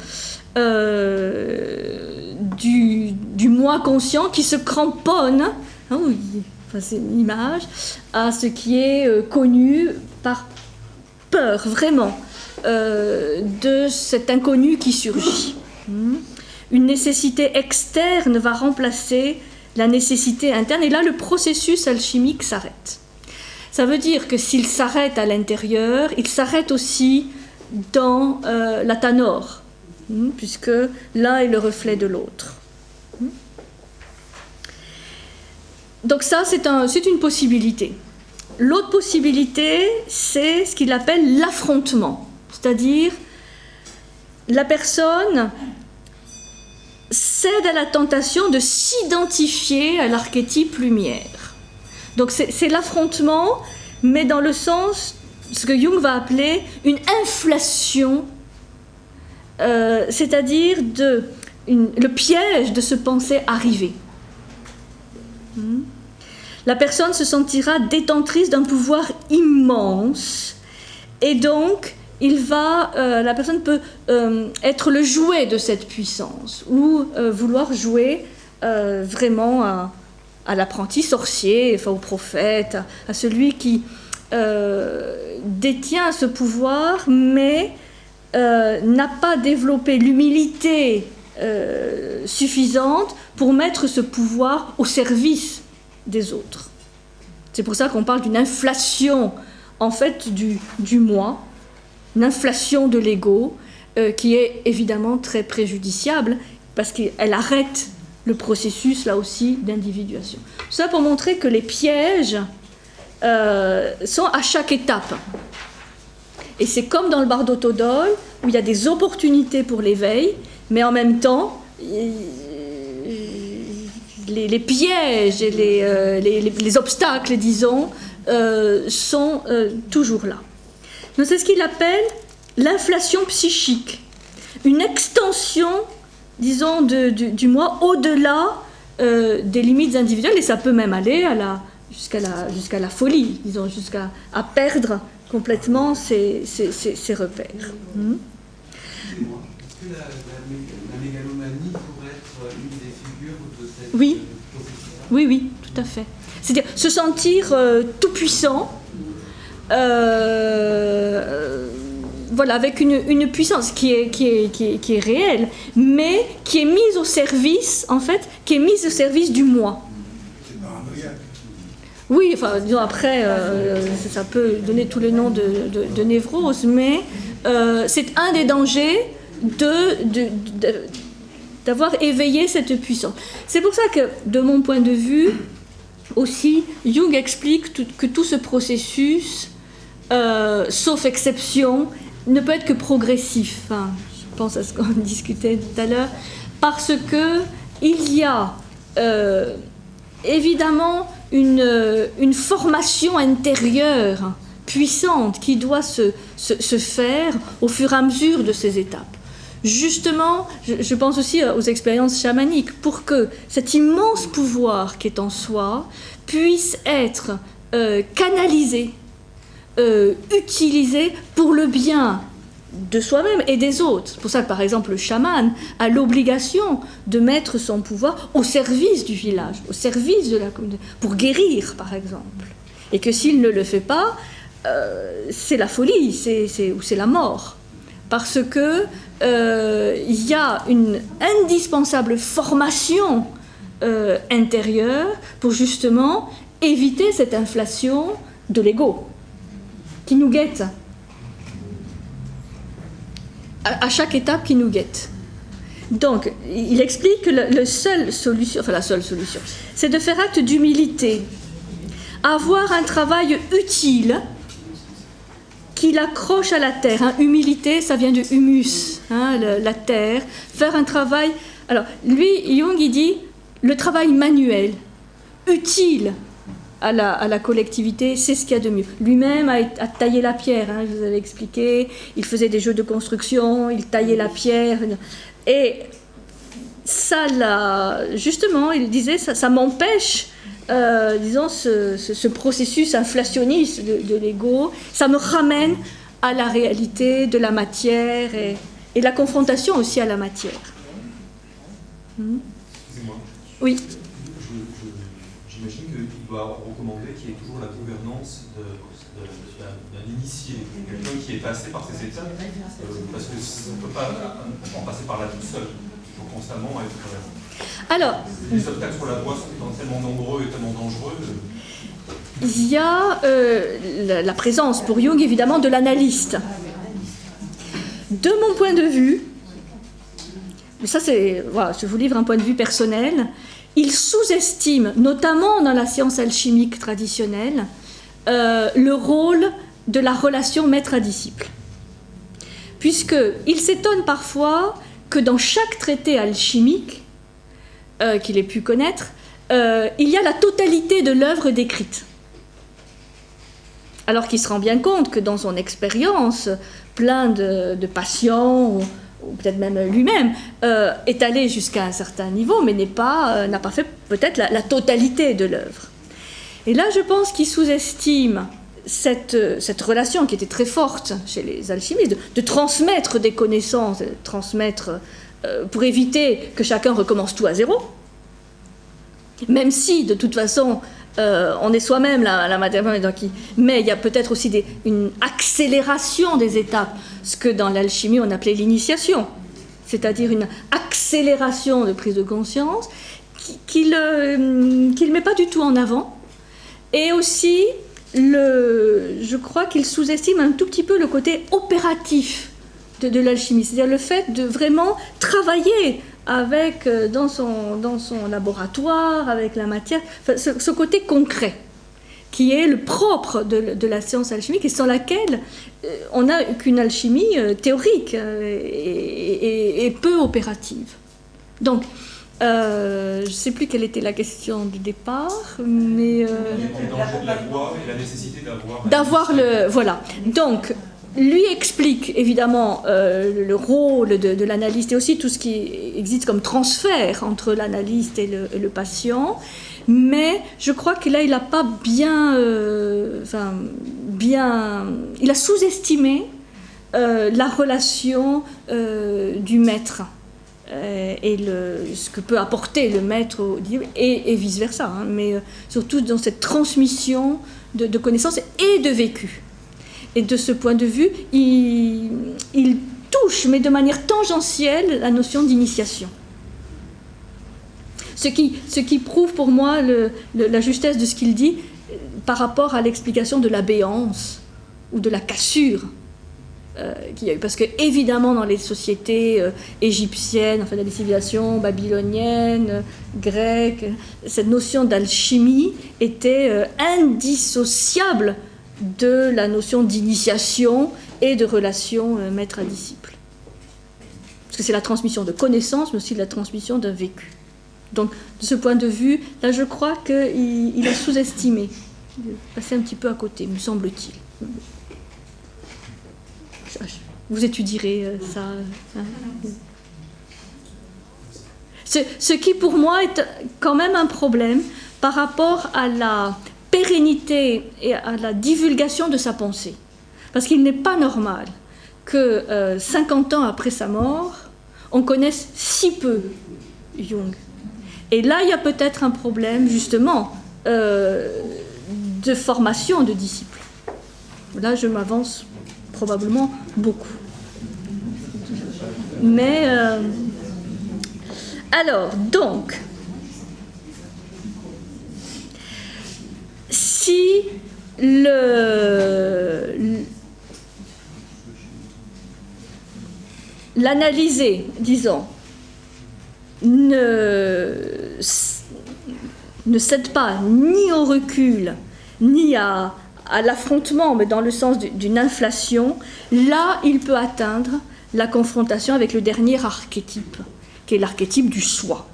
du moi conscient qui se cramponne, c'est une image, à ce qui est connu par peur, vraiment, de cet inconnu qui surgit. Une nécessité externe va remplacer la nécessité interne, et là le processus alchimique s'arrête. Ça veut dire que s'il s'arrête à l'intérieur, il s'arrête aussi dans la tanor, puisque l'un est le reflet de l'autre. Donc ça, c'est une possibilité. L'autre possibilité, c'est ce qu'il appelle l'affrontement, c'est-à-dire la personne cède à la tentation de s'identifier à l'archétype lumière. Donc c'est l'affrontement, mais dans le sens, ce que Jung va appeler une inflation, c'est-à-dire le piège de se penser arrivé. La personne se sentira détentrice d'un pouvoir immense, et donc la personne peut être le jouet de cette puissance, ou vouloir jouer vraiment à l'apprenti sorcier, enfin au prophète, à celui qui détient ce pouvoir, mais n'a pas développé l'humilité suffisante pour mettre ce pouvoir au service des autres. C'est pour ça qu'on parle d'une inflation, en fait, du moi, une inflation de l'ego, qui est évidemment très préjudiciable, parce qu'elle arrête le processus, là aussi, d'individuation. Ça pour montrer que les pièges sont à chaque étape. Et c'est comme dans le Bardo Todol, où il y a des opportunités pour l'éveil, mais en même temps, les pièges et les obstacles, disons, sont toujours là. Donc c'est ce qu'il appelle l'inflation psychique, une extension, disons, du moi au-delà des limites individuelles, et ça peut même aller jusqu'à la folie, disons, jusqu'à perdre complètement ses repères. Excusez-moi, est-ce que la mégalomanie pourrait être une des figures de cette Oui. processus-là ? Oui, tout à fait. C'est-à-dire se sentir tout puissant, voilà, avec une puissance qui est réelle, mais qui est mise au service, en fait, qui est mise au service du moi. C'est paranoïaque. Oui, enfin, disons, après, ça peut donner tous les noms de névrose, mais c'est un des dangers d'avoir éveillé cette puissance. C'est pour ça que, de mon point de vue, aussi, Jung explique que tout ce processus, sauf exception, ne peut être que progressif. Enfin, je pense à ce qu'on discutait tout à l'heure, parce que il y a évidemment une formation intérieure puissante qui doit se faire au fur et à mesure de ces étapes. Justement, je pense aussi aux expériences chamaniques, pour que cet immense pouvoir qui est en soi puisse être canalisé, utilisé pour le bien de soi-même et des autres. C'est pour ça que, par exemple, le chaman a l'obligation de mettre son pouvoir au service du village, au service de la communauté, pour guérir, par exemple. Et que s'il ne le fait pas, c'est la folie, ou c'est la mort. Parce que il y a une indispensable formation intérieure pour justement éviter cette inflation de l'ego qui nous guette à chaque étape, qui nous guette. Donc, il explique que la seule solution, c'est de faire acte d'humilité, avoir un travail utile qui l'accroche à la terre. Humilité, ça vient de humus, la terre. Faire un travail... Alors, lui, Jung, il dit le travail manuel, utile à la collectivité, c'est ce qu'il y a de mieux. Lui-même a taillé la pierre, je vous avais expliqué. Il faisait des jeux de construction, il taillait la pierre. Et ça, justement, il disait, ça m'empêche... disons, ce processus inflationniste de l'ego, ça me ramène à la réalité de la matière et la confrontation aussi à la matière. Excusez-moi. Oui. J'imagine qu'il doit recommander qu'il y ait toujours la gouvernance d'un initié, quelqu'un qui est passé par ces étapes, parce qu'on ne peut pas en passer par là tout seul. Il faut constamment être... Alors, les obstacles sur la voie sont tellement nombreux et tellement dangereux. il y a la présence pour Jung, évidemment, de l'analyste. De mon point de vue, mais ça c'est, voilà, je vous livre un point de vue personnel, il sous-estime, notamment dans la science alchimique traditionnelle, le rôle de la relation maître à disciple. Puisqu'il s'étonne parfois que dans chaque traité alchimique qu'il ait pu connaître, il y a la totalité de l'œuvre décrite. Alors qu'il se rend bien compte que dans son expérience, plein de patients, ou peut-être même lui-même, est allé jusqu'à un certain niveau, mais n'a pas fait peut-être la totalité de l'œuvre. Et là, je pense qu'il sous-estime cette relation qui était très forte chez les alchimistes, de transmettre des connaissances, pour éviter que chacun recommence tout à zéro, même si, de toute façon, on est soi-même la matière, mais il y a peut-être aussi une accélération des étapes, ce que dans l'alchimie on appelait l'initiation, c'est-à-dire une accélération de prise de conscience qu'il ne met pas du tout en avant, et aussi je crois qu'il sous-estime un tout petit peu le côté opératif de l'alchimie, c'est-à-dire le fait de vraiment travailler avec, dans son laboratoire, avec la matière, enfin, ce côté concret, qui est le propre de la science alchimique et sans laquelle on n'a qu'une alchimie théorique et peu opérative. Donc, je ne sais plus quelle était la question du départ, mais... Les dangers de la voix et la nécessité d'avoir le... Voilà. Donc, lui explique évidemment le rôle de l'analyste et aussi tout ce qui existe comme transfert entre l'analyste et le patient, mais je crois que là il n'a pas bien, il a sous-estimé la relation du maître et ce que peut apporter le maître au livre et vice-versa, hein, mais surtout dans cette transmission de connaissances et de vécu. Et de ce point de vue, il touche, mais de manière tangentielle, la notion d'initiation. Ce qui prouve pour moi la justesse de ce qu'il dit par rapport à l'explication de la béance ou de la cassure qu'il y a eu. Parce que, évidemment, dans les sociétés égyptiennes, enfin dans les civilisations babyloniennes, grecques, cette notion d'alchimie était indissociable de la notion d'initiation et de relation maître à disciple. Parce que c'est la transmission de connaissances, mais aussi la transmission d'un vécu. Donc, de ce point de vue, là, je crois qu'il a sous-estimé, passé un petit peu à côté, me semble-t-il. Vous étudierez ça. Ce qui, pour moi, est quand même un problème par rapport à la pérennité et à la divulgation de sa pensée. Parce qu'il n'est pas normal que 50 ans après sa mort, on connaisse si peu Jung. Et là, il y a peut-être un problème, justement, de formation de disciples. Là, je m'avance probablement beaucoup. Mais, alors, donc, si l'analyser, disons, ne cède pas ni au recul, ni à l'affrontement, mais dans le sens d'une inflation, là, il peut atteindre la confrontation avec le dernier archétype, qui est l'archétype du soi.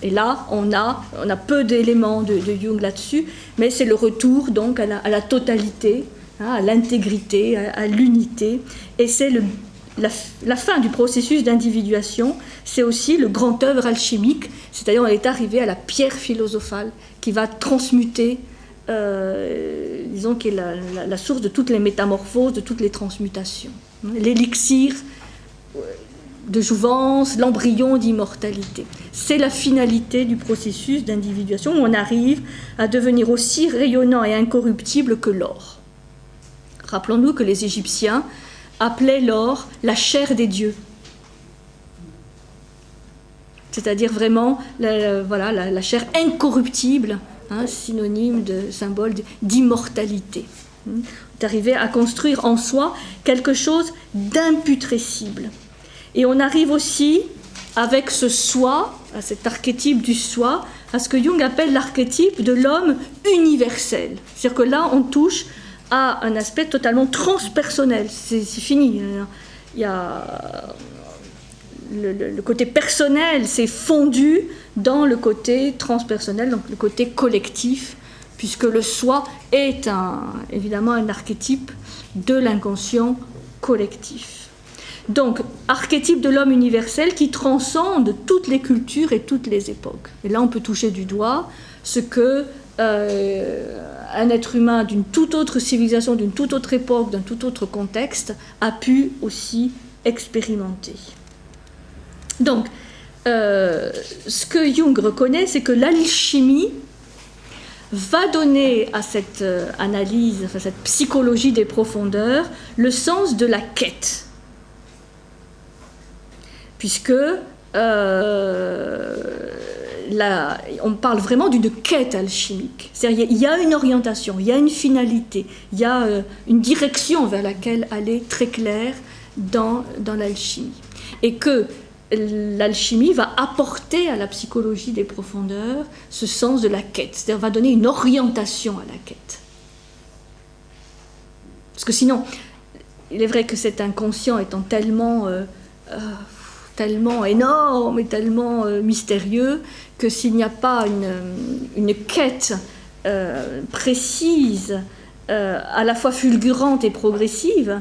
Et là, on a peu d'éléments de Jung là-dessus, mais c'est le retour donc à la totalité, hein, à l'intégrité, à l'unité, et c'est la fin du processus d'individuation, c'est aussi le grand œuvre alchimique, c'est-à-dire on est arrivé à la pierre philosophale qui va transmuter, disons, qui est la source de toutes les métamorphoses, de toutes les transmutations. L'élixir de jouvence, l'embryon d'immortalité. C'est la finalité du processus d'individuation où on arrive à devenir aussi rayonnant et incorruptible que l'or. Rappelons-nous que les Égyptiens appelaient l'or la chair des dieux. C'est-à-dire vraiment la chair incorruptible hein, synonyme de symbole d'immortalité. D'arriver à construire en soi quelque chose d'imputrescible. Et on arrive aussi, avec ce soi, à cet archétype du soi, à ce que Jung appelle l'archétype de l'homme universel. C'est-à-dire que là, on touche à un aspect totalement transpersonnel. C'est fini. Il y a le côté personnel, c'est fondu dans le côté transpersonnel, donc le côté collectif, puisque le soi est évidemment un archétype de l'inconscient collectif. Donc, archétype de l'homme universel qui transcende toutes les cultures et toutes les époques. Et là, on peut toucher du doigt ce que un être humain d'une toute autre civilisation, d'une toute autre époque, d'un tout autre contexte, a pu aussi expérimenter. Donc, ce que Jung reconnaît, c'est que l'alchimie va donner à cette analyse, enfin cette psychologie des profondeurs, le sens de la quête. Puisque on parle vraiment d'une quête alchimique. C'est-à-dire il y a une orientation, il y a une finalité, il y a une direction vers laquelle aller très claire dans l'alchimie. Et que l'alchimie va apporter à la psychologie des profondeurs ce sens de la quête, c'est-à-dire va donner une orientation à la quête. Parce que sinon, il est vrai que cet inconscient étant tellement énorme et tellement mystérieux que s'il n'y a pas une quête précise, à la fois fulgurante et progressive,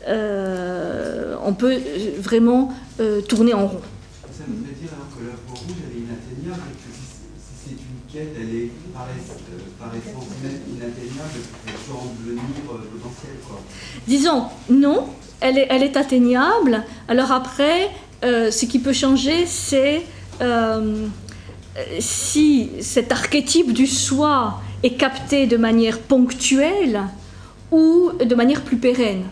on peut vraiment tourner en rond. Ça voudrait dire alors que l'œuvre rouge, elle est inatteignable, et que si c'est une quête, elle est par essence même inatteignable, elle peut en devenir potentielle, quoi. Disons, non, elle est atteignable. Alors après, ce qui peut changer, c'est si cet archétype du soi est capté de manière ponctuelle ou de manière plus pérenne.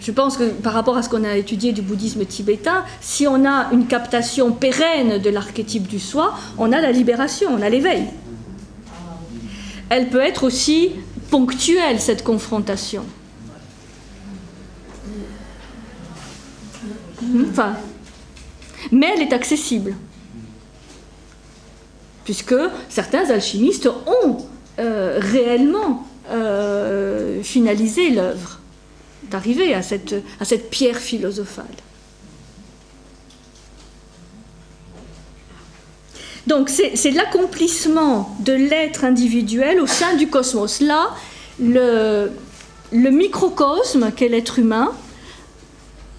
Je pense que par rapport à ce qu'on a étudié du bouddhisme tibétain, si on a une captation pérenne de l'archétype du soi, on a la libération, on a l'éveil. Elle peut être aussi ponctuelle, cette confrontation. Enfin, mais elle est accessible. Puisque certains alchimistes ont réellement finalisé l'œuvre, d'arriver à cette pierre philosophale. Donc c'est l'accomplissement de l'être individuel au sein du cosmos. Là, le microcosme qu'est l'être humain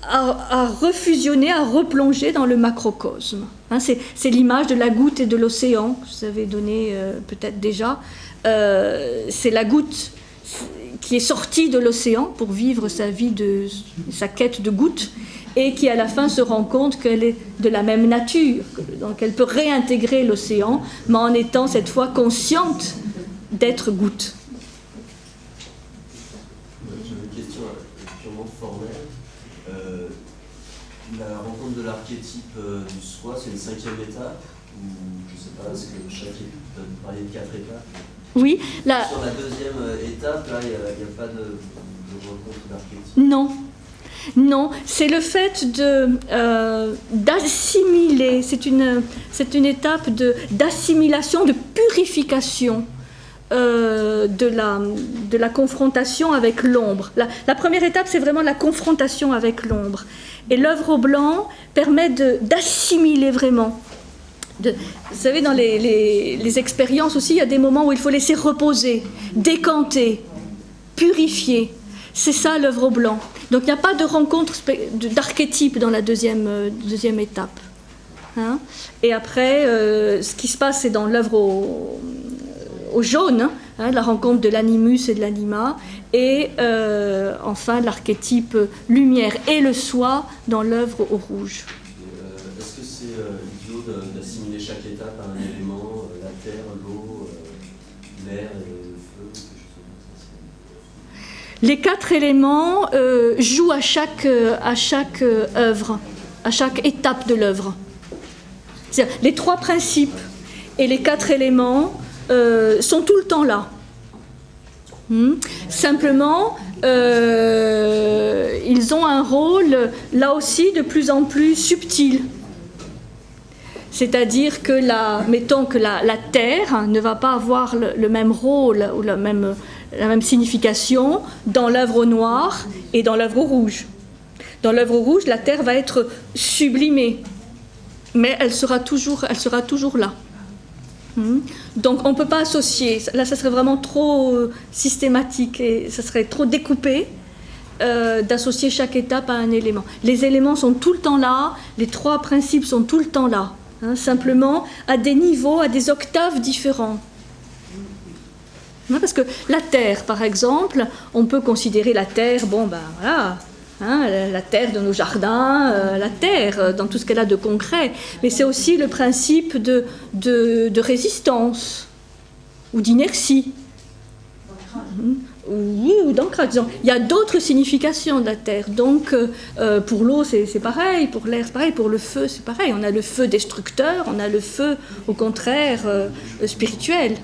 a refusionné, a replongé dans le macrocosme. C'est l'image de la goutte et de l'océan, que je vous avais donné peut-être déjà. C'est la goutte qui est sortie de l'océan pour vivre sa quête de goutte, et qui à la fin se rend compte qu'elle est de la même nature, donc elle peut réintégrer l'océan, mais en étant cette fois consciente d'être goutte. J'avais une question purement formelle. La rencontre de l'archétype du soi, c'est une 5e étape, ou je ne sais pas, est-ce que chaque étape peut parler de 4 étapes? Oui. Sur la 2e étape, là, il n'y a pas de rencontre d'archétype. Non, c'est le fait d'assimiler, c'est une étape d'assimilation, de purification de la confrontation avec l'ombre. La première étape, c'est vraiment la confrontation avec l'ombre. Et l'œuvre au blanc permet d'assimiler vraiment. Vous savez, dans les expériences aussi, il y a des moments où il faut laisser reposer, décanter, purifier. C'est ça l'œuvre au blanc. Donc il n'y a pas de rencontre d'archétype dans la deuxième étape. Hein? Et après, ce qui se passe, c'est dans l'œuvre au jaune, hein, la rencontre de l'animus et de l'anima, et enfin l'archétype lumière et le soi dans l'œuvre au rouge. Est-ce que c'est idiot d'assimiler chaque étape à un élément, la terre, l'eau, l'air et le feu, quelque chose comme ça? Les 4 éléments jouent à chaque œuvre, à chaque étape de l'œuvre. C'est-à-dire, les 3 principes et les 4 éléments sont tout le temps là. Simplement, ils ont un rôle, là aussi, de plus en plus subtil. C'est-à-dire que mettons que la terre ne va pas avoir le même rôle ou la même signification dans l'œuvre au noir et dans l'œuvre au rouge. Dans l'œuvre au rouge, la terre va être sublimée, mais elle sera toujours là. Donc on ne peut pas associer, là ça serait vraiment trop systématique et ça serait trop découpé d'associer chaque étape à un élément. Les éléments sont tout le temps là, les 3 principes sont tout le temps là, simplement à des niveaux, à des octaves différents. Parce que la terre, par exemple, on peut considérer la terre, voilà, la terre de nos jardins, la terre dans tout ce qu'elle a de concret, mais c'est aussi le principe de résistance ou d'inertie. Oui, ou d'ancrage. Il y a d'autres significations de la terre. Donc, pour l'eau, c'est pareil, pour l'air, c'est pareil, pour le feu, c'est pareil. On a le feu destructeur, on a le feu, au contraire, spirituel.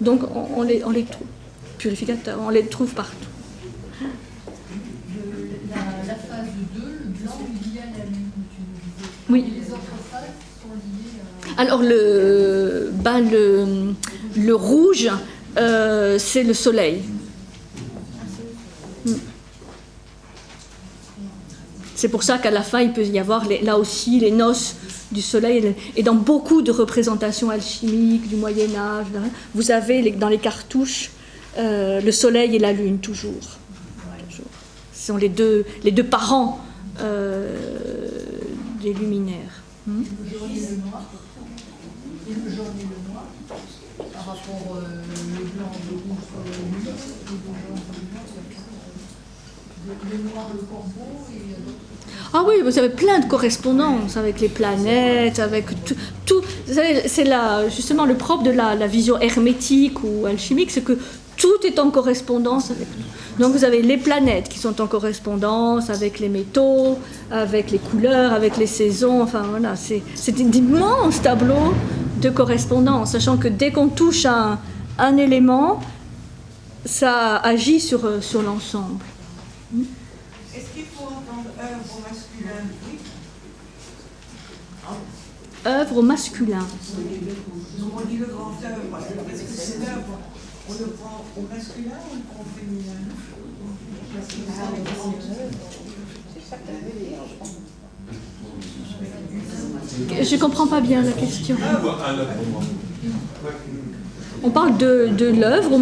Donc, on les trouve purificateurs, on les trouve partout. La phase 2, le blanc est lié à la lune, tu nous disais. Oui. Et les autres phases sont liées à... Alors, le rouge, c'est le soleil. C'est pour ça qu'à la fin, il peut y avoir là aussi les noces du soleil. Et dans beaucoup de représentations alchimiques du Moyen-Âge, vous avez dans les cartouches le soleil et la lune, toujours. Ce sont les deux parents des luminaires. Le jaune et le noir. Et le jaune et le noir. Par rapport le blanc, le rouge, le jaune, le noir, le corbeau et l'autre. Ah oui, vous avez plein de correspondances avec les planètes, avec tout. C'est justement le propre de la vision hermétique ou alchimique, c'est que tout est en correspondance avec nous. Donc vous avez les planètes qui sont en correspondance avec les métaux, avec les couleurs, avec les saisons, enfin voilà, c'est d'immenses tableaux de correspondance, sachant que dès qu'on touche un élément, ça agit sur l'ensemble. Est-ce qu'il faut entendre œuvre au masculin? Oui. Œuvre au masculin. Donc on dit le grand œuvre. Est-ce que c'est l'œuvre, on le prend au masculin ou on le prend au féminin? Je ne comprends pas bien la question. On parle de l'œuvre. Oui,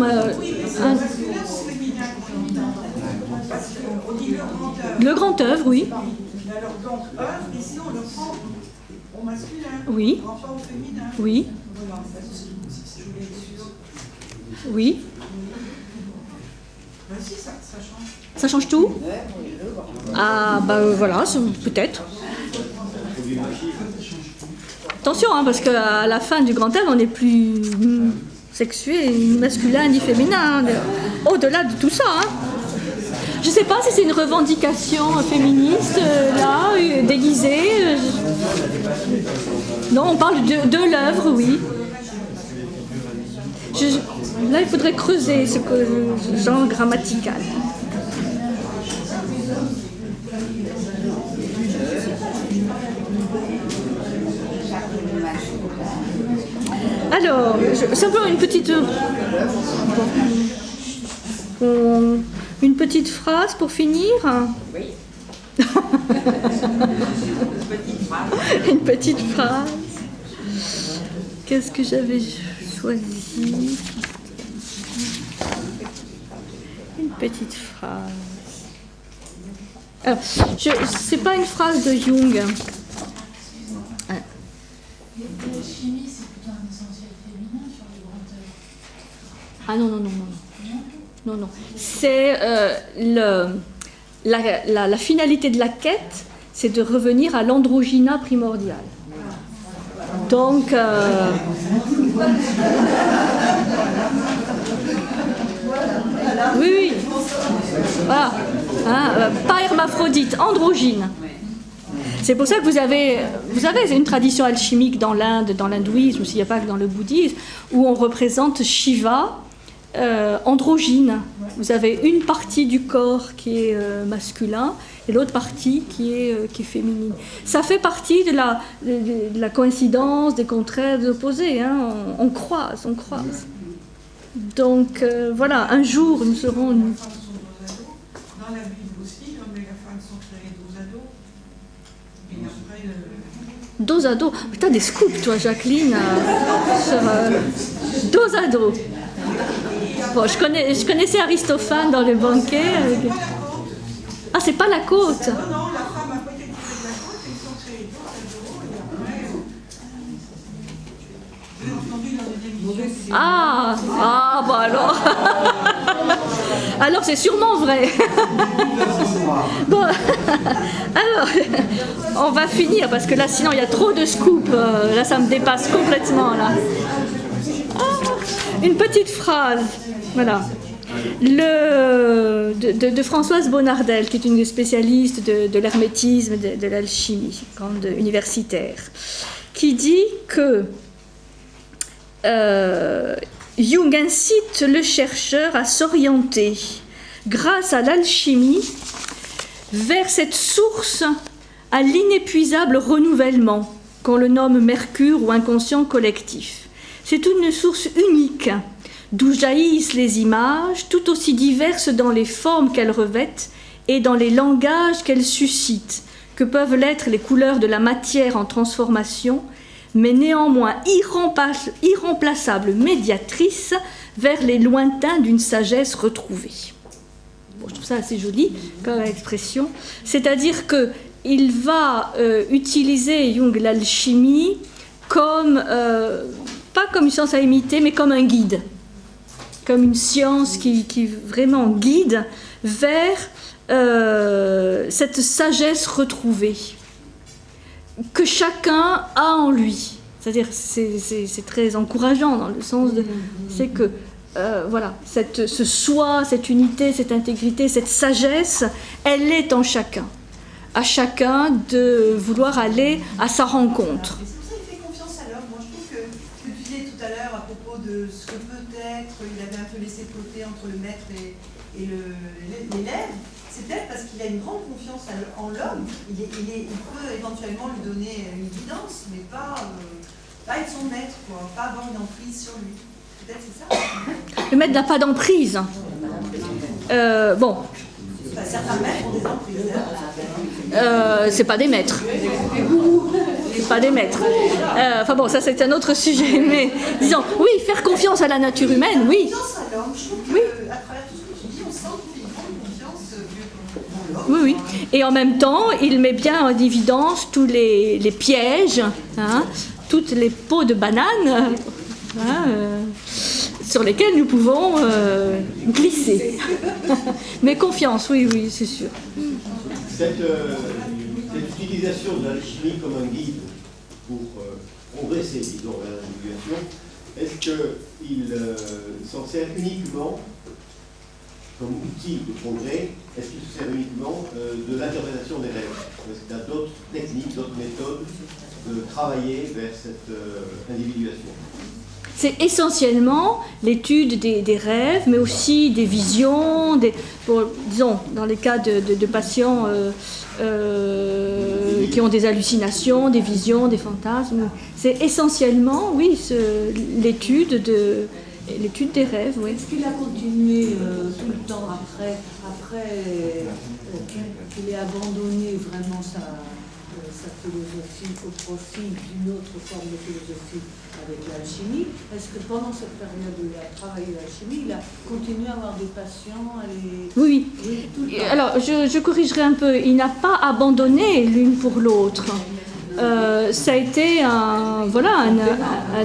mais c'est au masculin ou au féminin qu'on dit. Parce qu'on dit le grand œuvre. Le grand œuvre, oui. Alors donc œuvre, ici on le prend au masculin. Oui. On ne prend pas au féminin. Oui. Voilà, je voulais être sûre. Oui. Ben si, ça change. Ça change tout? Ah, voilà, peut-être. Attention, parce qu'à la fin du grand œuvre, on n'est plus sexué, ni masculin, ni féminin. Au-delà de tout ça. Je ne sais pas si c'est une revendication féministe, là, déguisée. Non, on parle de l'œuvre, oui. Là, il faudrait creuser ce genre grammatical. Alors, simplement une petite phrase pour finir. Oui. Une petite phrase. Qu'est-ce que j'avais choisi? Une petite phrase. Alors, c'est pas une phrase de Jung. L'alchimie, c'est plutôt un essentiel féminin sur les grandes œuvres. Ah non. Non. C'est la finalité de la quête, c'est de revenir à l'androgyna primordial. Donc, oui. Voilà. Pas hermaphrodite, androgyne. C'est pour ça que vous avez une tradition alchimique dans l'Inde, dans l'hindouisme, aussi, il n'y a pas que dans le bouddhisme, où on représente Shiva androgyne. Vous avez une partie du corps qui est masculin et l'autre partie qui est féminine. Ça fait partie de la coïncidence, des contraires, des opposés. Hein. On croise. Donc voilà, un jour nous serons... Dans la Bible aussi, l'homme et la femme sont créés dos à dos. Et après, Dos à dos. T'as des scoops, toi, Jacqueline, sur dos à dos. Bon, je connaissais Aristophane dans le banquet. Ah, c'est pas la côte. non, la femme a pas été tirée de la côte et ils sont créés dos à dos. Et après, j'ai entendu dans une émission. Ah, bah alors. Alors c'est sûrement vrai. Bon, alors, on va finir parce que là, sinon il y a trop de scoops. Là, ça me dépasse complètement là. Une petite phrase, voilà. De Françoise Bonnardel, qui est une spécialiste de l'hermétisme, de l'alchimie, grande universitaire, qui dit que Jung incite le chercheur à s'orienter, grâce à l'alchimie, vers cette source à l'inépuisable renouvellement, qu'on le nomme Mercure ou inconscient collectif. C'est une source unique, d'où jaillissent les images, tout aussi diverses dans les formes qu'elles revêtent et dans les langages qu'elles suscitent, que peuvent l'être les couleurs de la matière en transformation, mais néanmoins irremplaçable médiatrice vers les lointains d'une sagesse retrouvée. Bon, je trouve ça assez joli comme expression. C'est-à-dire qu'il va utiliser, Jung, l'alchimie comme, pas comme une science à imiter, mais comme un guide. Comme une science qui vraiment guide vers cette sagesse retrouvée que chacun a en lui. C'est-à-dire, c'est très encourageant dans le sens de... C'est que, voilà, ce soi, cette unité, cette intégrité, cette sagesse, elle est en chacun. À chacun de vouloir aller à sa rencontre. Et c'est pour ça qu'il fait confiance à l'homme. Moi, je trouve que ce que tu disais tout à l'heure à propos de ce que peut-être il avait un peu laissé de côté entre le maître et l'élève, c'est peut-être parce qu'il a une grande confiance en l'homme. Il peut éventuellement lui donner une guidance, mais pas être son maître, quoi, pas avoir une emprise sur lui. Peut-être c'est ça. Le maître n'a pas d'emprise. Bon. Enfin, certains maîtres ont des emprises. C'est pas des maîtres. C'est pas des maîtres. Enfin bon, ça c'est un autre sujet. Mais disons, oui, faire confiance à la nature humaine, oui. Confiance à l'homme. Je trouve qu'à travers tout ce que tu dis, on sent qu'il y a une grande confiance dans l'homme. Oui. Et en même temps, il met bien en évidence tous les pièges, hein, toutes les peaux de banane, hein, sur lesquelles nous pouvons glisser. Mais confiance, oui, c'est sûr. Cette utilisation de l'alchimie comme un guide pour progresser, disons, vers l'individuation, est-ce qu'il s'en sert uniquement comme outil de progrès? Est-ce qu'il se sert uniquement de l'interprétation des rêves? Est-ce qu'il y a d'autres techniques, d'autres méthodes de travailler vers cette individuation? C'est essentiellement l'étude des rêves, mais aussi des visions, disons, dans les cas de patients qui ont des hallucinations, des visions, des fantasmes. C'est essentiellement, oui, l'étude des rêves. Oui. Est-ce qu'il a continué tout le temps après qu'il ait abandonné vraiment sa philosophie au profit d'une autre forme de philosophie avec l'alchimie? Est-ce que pendant cette période où il a travaillé l'alchimie, il a continué à avoir des patients? Oui. Tout le temps. Alors, je corrigerai un peu. Il n'a pas abandonné l'une pour l'autre. Ça a été un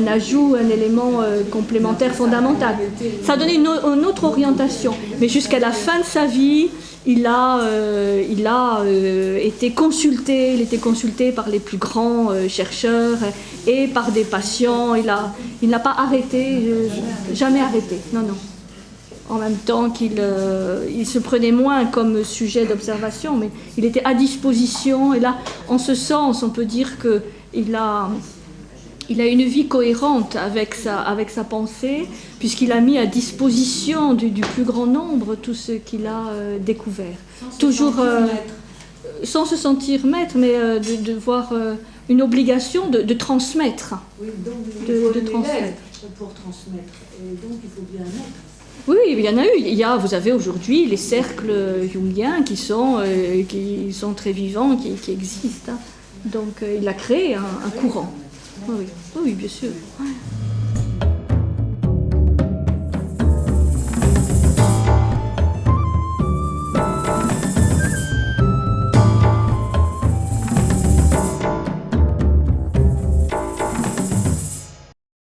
ajout, un élément complémentaire fondamental. Ça a donné une autre orientation. Mais jusqu'à la fin de sa vie, il a été consulté. Il était consulté par les plus grands chercheurs et par des patients. Il n'a pas arrêté, jamais arrêté. Non. en même temps qu'il il se prenait moins comme sujet d'observation, mais il était à disposition. Et là, en ce sens, on peut dire qu'il a une vie cohérente avec sa pensée, puisqu'il a mis à disposition du plus grand nombre tout ce qu'il a découvert. Toujours sans se sentir maître, mais de voir une obligation de transmettre. Oui, donc il De faut les transmettre. lettres pour transmettre. Et donc il faut bien mettre. Oui, il y en a eu. Vous avez aujourd'hui les cercles jungiens qui sont très vivants, qui existent. Hein. Donc il a créé un courant. Oui, bien sûr. Ouais.